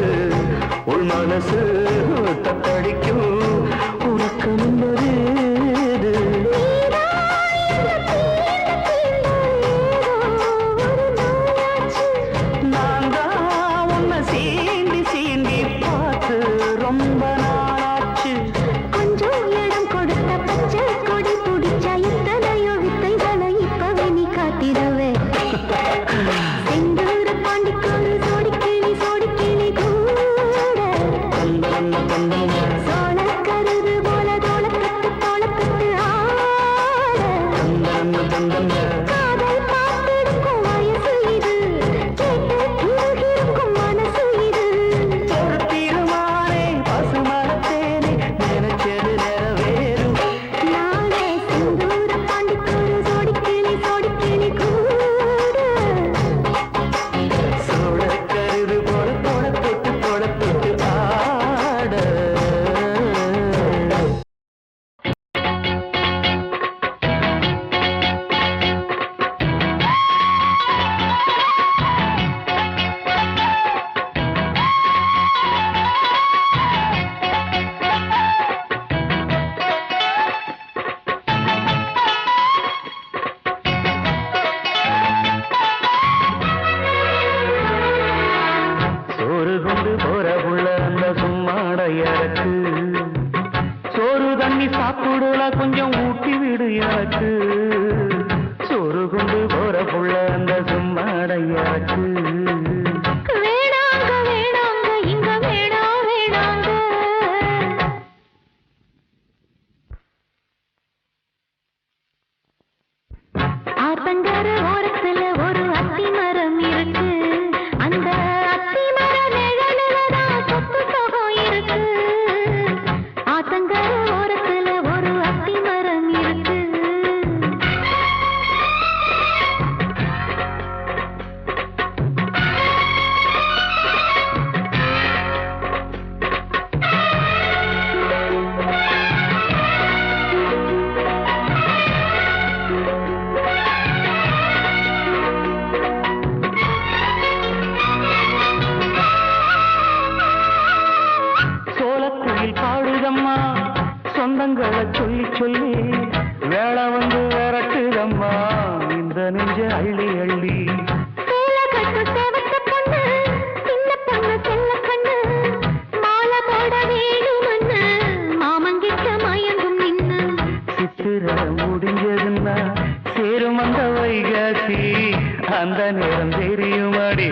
[SPEAKER 1] உள் மனசு தத்தடிக்கும் உறக்கம் என்பது நான் தான் உன்னை சீண்டி சீண்டி பார்த்து ரொம்ப நாளாச்சு.
[SPEAKER 2] கொஞ்சம் இடம் கொடுத்த பச்சை கொடி பிடிச்சா எத்தனையோ வித்தைகளை இப்பவே நீ காட்டிடுவே செந்தூர பாண்டிக்கோடு சோடிக்கிளி கூட சோழ கருது போல தோளக்கட்டு ஆட காதல் பார்த்திருக்கும் வயசு இது கேட்டு இருக்கும் மனசு இது
[SPEAKER 1] ஒரு தீர்மானே பசுமரத்தேனே நினைச்சது நிறைவேறும்.
[SPEAKER 2] நானே செந்தூர பாண்டிக்கோடு சோடிக்கிளி கூட
[SPEAKER 1] சோழக்கருது போல தொட தொட்டு ஆட சோறு கொண்டு போற புள்ள அந்த சும்மாடையறக்கு சோறு தண்ணி சாப்பிடல கொஞ்சம் ஊட்டி விடு எனக்கு சோறு கொண்டு போற புள்ள அந்த சும்மாடையறக்கு
[SPEAKER 2] வேணாங்க இங்க வேணாங்க ஆத்தங்கர ஓரத்துல ஒரு அத்தி மரம் இருக்கு அந்த அத்தி மர நிழலுலதான் சொத்து சுகம் இருக்கு ஆத்தங்கர ஓரத்துல ஒரு அத்தி மரம் இருக்கு
[SPEAKER 1] சோளக்குயில் பாடுதம்மா சொந்தங்களை சொல்லி சொல்லி வேளை வந்து விரட்டுதம்மா இந்த நெஞ்ச அள்ளி அள்ளி
[SPEAKER 2] சேலை கட்டு சேவத்த பொண்ணு சின்ன பொண்ணு செல்ல கண்ணு மாலை போட வேணுமன்னு மாமங்கிட்ட மயங்கும் நின்னு
[SPEAKER 1] சித்திர முடிஞ்சதுன்னா சேரும் அந்த வைகாசி அந்த நேரம் தெரியுமாடி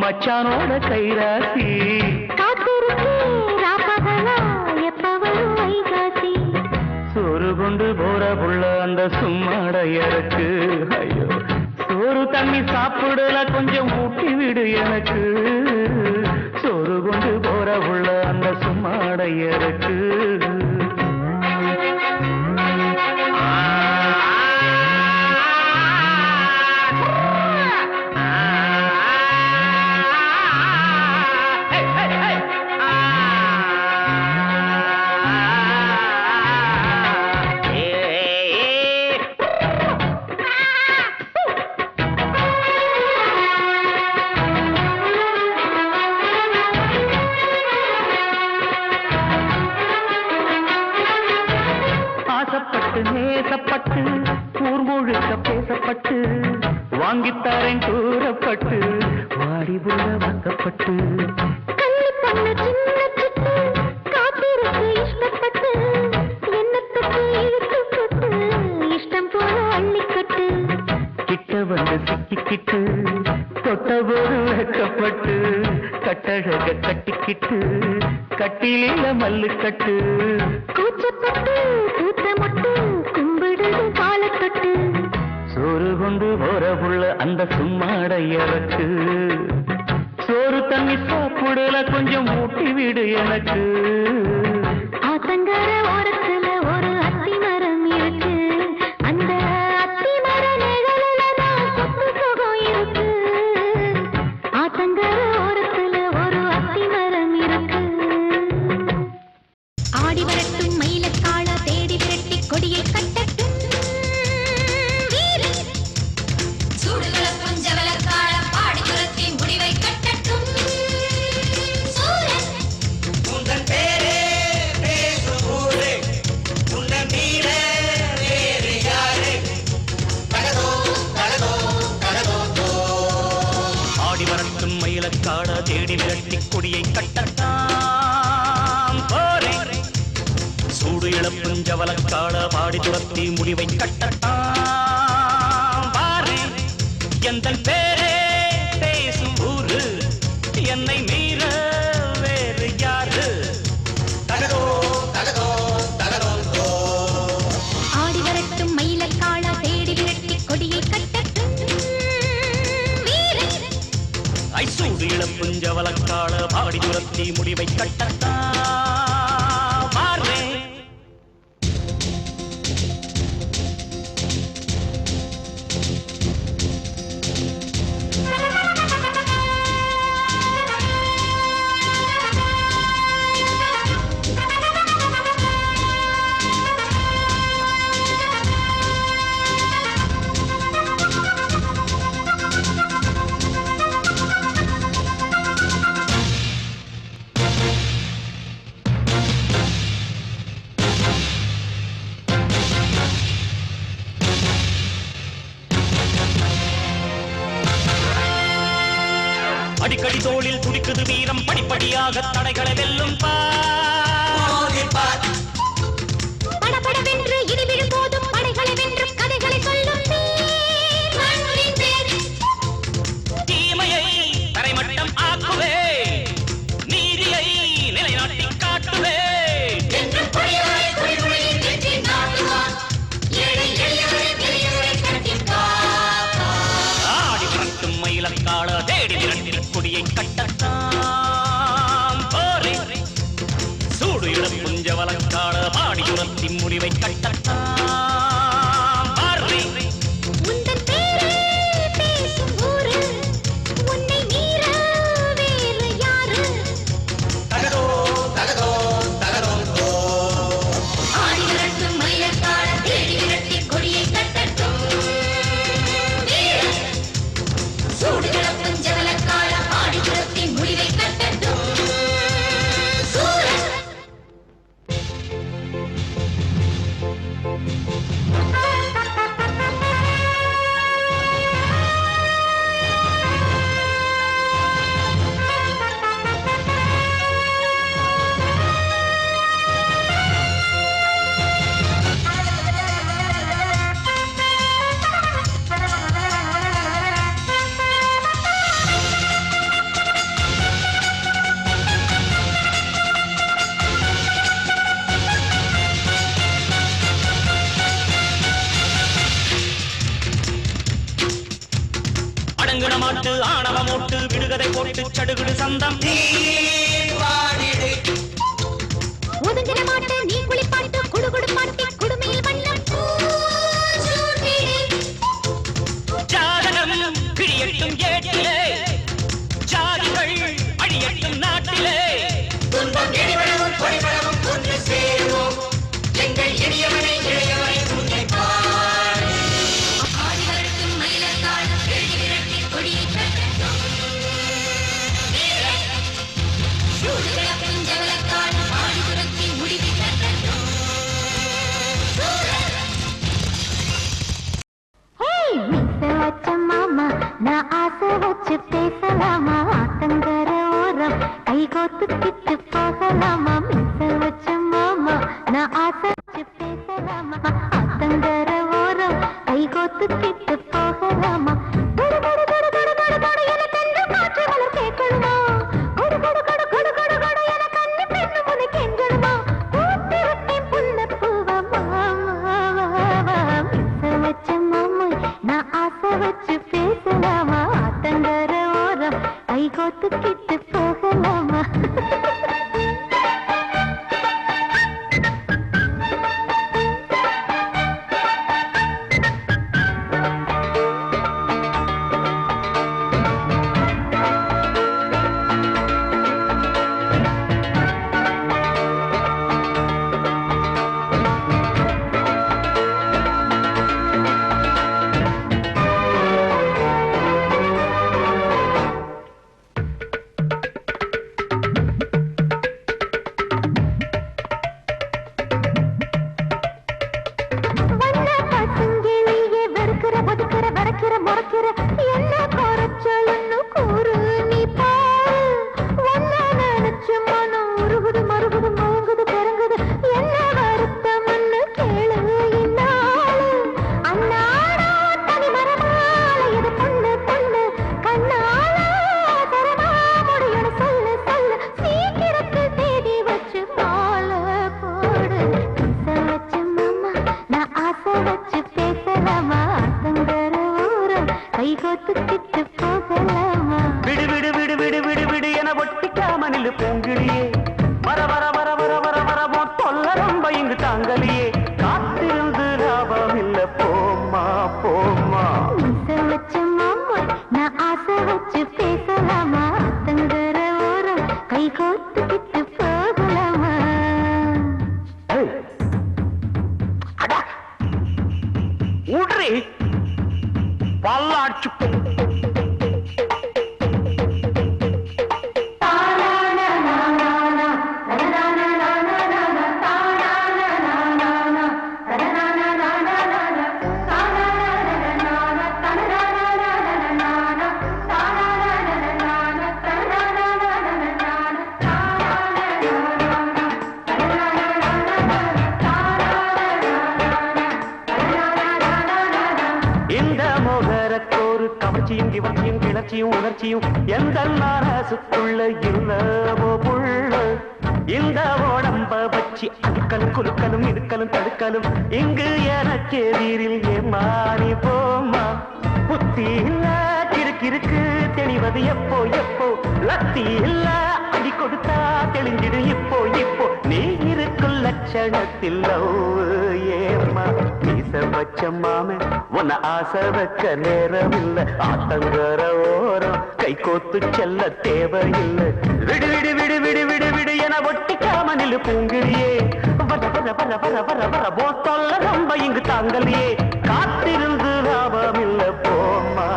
[SPEAKER 1] மச்சானோட கைராசி
[SPEAKER 2] காத்திருக்கு ராப்பகலா எப்ப வரும் வைகாசி
[SPEAKER 1] சோறு கொண்டு போற புள்ள அந்த சும்மாடையறக்கு ஐயோ சோறு தண்ணி சாப்பிடல கொஞ்சம் ஊட்டி விடு எனக்கு சோறு கொண்டு போற புள்ள அந்த சும்மாடையறக்கு ஆசைப்பட்டு நேசப்பட்டு ஊர் முழுக்க பேசப்பட்டு வாங்கித்தாரேன் கூறப்பட்டு வாடி புள்ள வாக்கப்பட்டு
[SPEAKER 2] கண்ணு பொண்ணு சின்ன சிட்டு காத்திருக்கு இஷ்டப்பட்டு என்ன தொட்டு இழுத்துப்பட்டு இஷ்டம் போல அள்ளிக்கட்டு
[SPEAKER 1] கிட்ட வந்து சிக்கிக்கிட்டு தொட்டபோது வைக்கப்பட்டு கட்டழக கட்டிக்கிட்டு கட்டிலில மல்லுக்கட்டு
[SPEAKER 2] கூச்சப்பட்டு கூத்த மொட்டு கும்பிடுது காலத்தொட்டு
[SPEAKER 1] சோறு கொண்டு போற புள்ள அந்த சும்மாடையறக்கு சோறு தண்ணி சாப்பிடல கொஞ்சம் ஊட்டி விடு எனக்கு
[SPEAKER 2] ஆத்தங்கர ஓரத்துல ஒரு அத்தி மரம் இருக்கு அந்த அத்தி மர நிழலுலதான் சொத்து சுகம் இருக்கு ஆத்தங்கர ஓரத்துல ஒரு அத்தி மரம் இருக்கு ஆடி வரட்டும் மயிலக்காள தேடி விரட்டி கொடியை கட்டட்டும் வீரன் சூடுகளப்பும் ஜவலக்காள பாடி துரத்தி முடிவை கட்டட்டும்
[SPEAKER 1] விரட்டி கொடியை கட்டத்தான் போறேன். சூடு இளப்பும் ஜவலக்கால பாடி துரத்தி முடிவை கட்டத்தான் பாரேன். எந்தன் பேரே பேசும் ஊரு, என்னை மீற வேறு யாரு? தகதோ தகதோ தகதோ.
[SPEAKER 2] ஆடி வரட்டும் மயிலக்காளா தேடி விரட்டி கொடியை கட்டட்டும் வீரன்.
[SPEAKER 1] ஐசூடு இளப்பும் ஜவலக்கால பாடி துரத்தி முடிவை கட்டத்தான் பாரேன். அடிக்கடி தோளில் துடிக்குது வீரம், படிப்படியாக தடைகளை வெல்லும் பார்.
[SPEAKER 2] படபடவென்று இடி விழும் போதும் படைகளை வென்று கதைகளை சொல்லும் வீர். மண்ணின் பேர்
[SPEAKER 1] தீமையை தரைமட்டம் ஆக்குவே, நீதியை நிலைநாட்டி காட்டுவே.
[SPEAKER 2] என்றும் கொடியவரை கொடிமுறையில் வெற்றி நாட்டுவான். ஏழை எளியவரை பெரியவரை கட்டிக் காப்பான்.
[SPEAKER 1] ஆடி புரட்டும் மயிலக்கால தேடி விரட்டி கொடியை கட்டத்தான் போறேன். சூடு இளப்பும் ஜவலக்கால பாடி துரத்தி முடிவை கட்டத்தான் பாரேன்.
[SPEAKER 2] உந்தன் பேரே பேசும் ஊரு, உன்னை மீற வேறு யாரு?
[SPEAKER 1] தகதோ தகதோ தகதோ.
[SPEAKER 2] ஆடி வரட்டும் மயிலக்காள தேடி விரட்டி கொடியை கட்டட்டும் வீரன். சூடு கிளப்பும் ஜவலக்காள ஆடி துரத்தி முடிவை கட்டட்டும் சூரன்.
[SPEAKER 1] அடங்குன மாட்டு ஆணவமோட்டு விடுகதை போட்டு சடுகுடு சந்தம்.
[SPEAKER 2] ஒதுங்கின மாட்டு நீ குளிப்பாட்டு குடுகுடு பாட்டி குடுமையில் வண்ணம் சூட்டிடு.
[SPEAKER 1] ஜாதகம் கிழியட்டும் ஏட்டிலே, ஜாதிகள் அழியட்டும் நாட்டிலே.
[SPEAKER 4] துன்பம் இடிவளவும் பொடிவளவும் ஒன்று சேருவோம். எங்கள் எளியவனை இளையவனை முன்னைப்பார்.
[SPEAKER 2] ஆடி வரட்டும் மயிலக்காள தேடி விரட்டி கொடியை கட்டட்டும் வீரன். சூடு கிளப்பும் ஜவலக்காள ஆடி துரத்தி முடிவை கட்டட்டும் சூரன். மிஸ் வச்ச மாமா நான் ஆசை வச்சு பேசலாமா? ஆத்தங்கர ஓரம் கைகோத்துக்கிட்டு போகலாமா? மிஸ் வச்ச மாமா நான் ஆசை வச்சு பேசலாமா? ஆத்தங்கர ஓரம் கைகோத்துக்கிட்டு போகலாமா? கொடு கொடு கொடு கொடு கொடு கொடு என கண்டு காற்று மலர் கேட்கணுமா? கொடு கொடு கொடு கொடு கொடு கொடு என கண்ணு பெண்ணு முனை கெஞ்சணுமா? பூத்திருக்கேன் புல்ல பூவா மாமா. மிஸ் வச்ச மாமா நான் ஆசை வச்சு பேசலாமா? ஆத்தங்கர ஓரம் கைகோத்துக்கிட்டு போகலாமா? முறைக்கிற என்ன குறைச்சல்னு கூறு நீ பாரு. கோத்துக்கிட்டு போகலாமா
[SPEAKER 1] விடு விடு விடு விடு விடு விடு என ஒட்டிக்காம நில்லு பூங்கிழியே வர வர வர வர வர வரமோ தொல்ல ரொம்ப இங்கு தாங்கலியே காத்திருந்து லாபம் இல்ல போமா போமா
[SPEAKER 2] மீச வச்ச மாமா நான் ஆசை வச்சு பேசலாமா தங்கர ஓரம் கை கோத்துக்கிட்டு போகலாமா
[SPEAKER 1] ஊன்றி பல்லாச்சு இந்த மோகரத்தோரு கவர்ச்சியும் கிவர்ச்சியும் கிளர்ச்சியும் உணர்ச்சியும் எந்த மனசுக்குள்ள இல்லவோ புள்ள இந்த உடம்ப வச்சு அடுக்கலும் குலுக்கலும் இடுக்கலும் தடுக்கலும் இங்கு எனக்கு எதிரில் ஏமாறி போமா புத்தி இல்ல கிறுக்கிருக்கு தெளிவது எப்போ எப்போ லத்தி இல்ல அடி கொடுத்தா தெளிஞ்சிடு இப்போ இப்போ நீ இருக்கும் லட்சணத்தில் ஏமா மீச வச்ச மாம உன்னை ஆசை வைக்க நேரம் இல்ல ஆத்தங்கர ஓரம் கை கோத்து செல்ல தேவையில்லை விடு விடு விடு விடு விடு விடு என ஒட்டிக்காம நில்லு பூங்கிழியே வர வர வர வர வர வர போத்தொல்ல ரொம்ப இங்கு தாங்கலையே காத்திருந்து லாபம் இல்ல போமா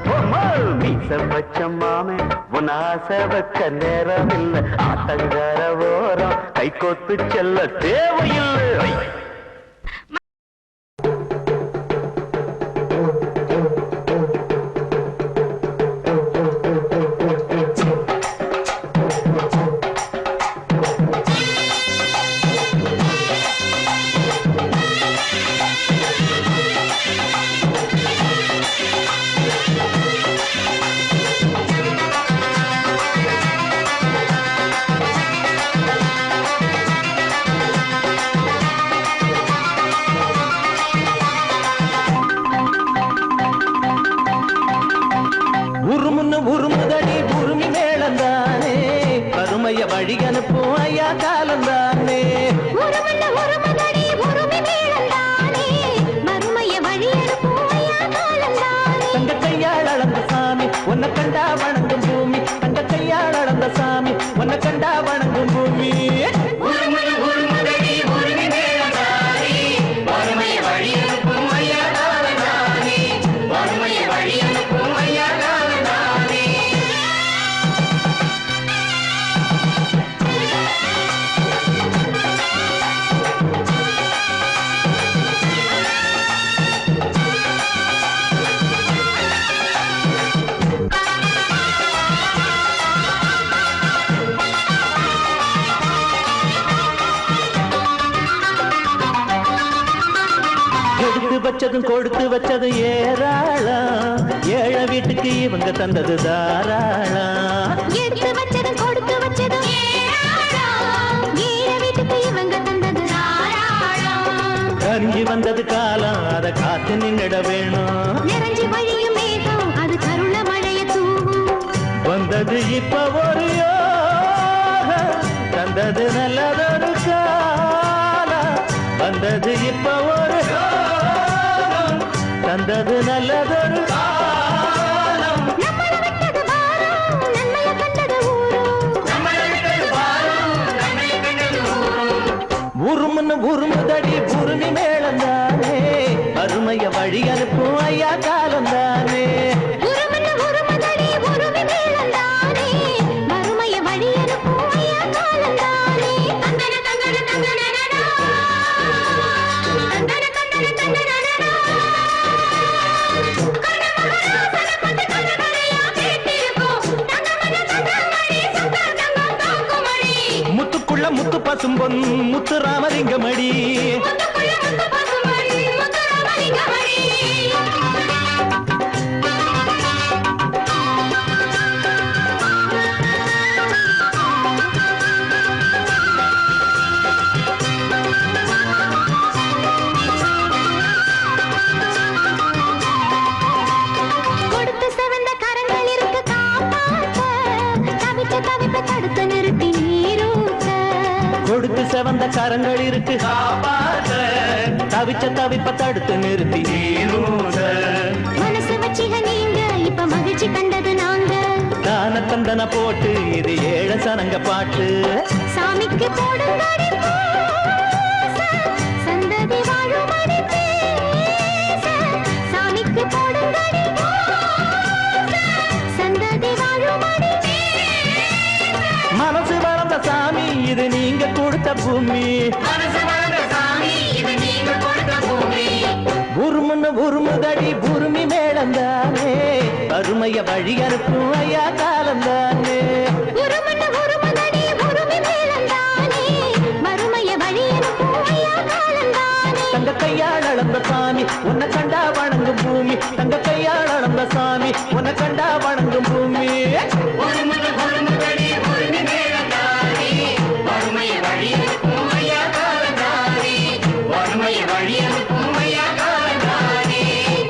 [SPEAKER 1] போமா மீச வச்ச மாமே உன் ஆசை வைக்க நேரம் இல்ல ஆத்தங்கர ஓரம் கை கோத்து செல்ல தேவையில்லை
[SPEAKER 6] உருமுதடி உருமி மேளந்தானே கருமைய வழி அனுப்பும் ஐயா காலந்தானே
[SPEAKER 2] உருமதடி உருமி மேளந்தானே மறுமைய வழி அனுப்பும் ஐயா காலந்தானே
[SPEAKER 6] தங்க கையால் அளந்த சாமி உன்னை கண்டா வணங்கும் பூமி தங்க கையால் அளந்த சாமி உன்னை கண்டா வணங்கும் பூமி
[SPEAKER 4] உருமுதடி உருமி மேளந்தானே வறுமைய வழி அனுப்பும் ஐயா காலந்தானே வறுமைய வழி அனுப்பும் ஐயா காலந்தானே
[SPEAKER 6] எடுத்து வச்சதும் கொடுத்து வச்சது ஏராளம் ஏழை வீட்டுக்கு இவங்க தந்தது தாராளம்
[SPEAKER 2] எடுத்து வச்சதும் கொடுத்து வச்சதும் ஏராளம் ஏழை வீட்டுக்கு இவங்க தந்தது தாராளம்
[SPEAKER 6] கரிஞ்சு வந்தது காலம் அதை காத்து நின்னிட வேணும்
[SPEAKER 2] நிறைஞ்சு வழியும் மேகம் அது கருண மழைய தூவும்
[SPEAKER 6] வந்தது இப்ப ஒரு யோகம் தந்தது நல்லதொரு காலம் வந்தது இப்ப ஒரு யோகம் தந்தது நல்லதொரு காலம்
[SPEAKER 2] நம்மள விட்டது பாரம் நன்மைய கண்டது ஊரும்
[SPEAKER 6] உருமுதடி உருமி மேளந்தானே அருமைய வழி அனுப்பும் ஐயா காலந்தானே
[SPEAKER 2] உருமதடி உருமி மேளந்தானே மறுமைய வழி அனுப்பும் ஐயா காலந்தானே தந்தன தந்தன தந்தனடா தந்தன தந்தன தந்தனடா கண்ணமகராசன பட்டு கண்ணகரையா கேட்டிருக்கோம் தங்கமணி தங்கமணி சுத்தர் தங்கம் தாங்குமணி
[SPEAKER 6] முத்துக்குள்ள முத்து பசும்பொன் முத்து ராமலிங்கமடி
[SPEAKER 2] முத்துக்குள்ள முத்து பசுமணி முத்து ராமலிங்கமணி கொடுத்து
[SPEAKER 6] கரங்கள் இருக்கு காப்பாத்த தவிச்ச தவிப்ப தடுத்து நிறுத்தி நீரூத
[SPEAKER 2] மனசு வச்சிக நீங்க இப்ப மகிழ்ச்சி கண்டது நாங்க
[SPEAKER 6] தான தந்தன போட்டு இது ஏழ சனங்க பாட்டு
[SPEAKER 2] சாமிக்கு போடுங்கடி பூச, சந்ததி வாழுமடி பேச. சாமிக்கு போடுங்கடி பூச, சந்ததி வாழுமடி பேச.
[SPEAKER 6] மனசு வளர்ந்த சாமி இது நீங்க கொடுத்த பூமி
[SPEAKER 4] மனசு வளர்ந்த சாமி இது நீங்க கொடுத்த பூமி
[SPEAKER 6] உருமுன்னு உருமுதடி உருமி மேளந்தானே அருமைய வழி அனுப்பும் ஐயா காலந்தானே
[SPEAKER 2] உருமன்னு உருமுதடி உருமி மேளந்தானே, மறுமைய வழி அனுப்பும் ஐயா காலந்தானே.
[SPEAKER 6] தங்க கையால் அளந்த சாமி உன்னை கண்டா வணங்கும் பூமி தங்க கையால் அளந்த சாமி உன்னை கண்டா வணங்கும் பூமி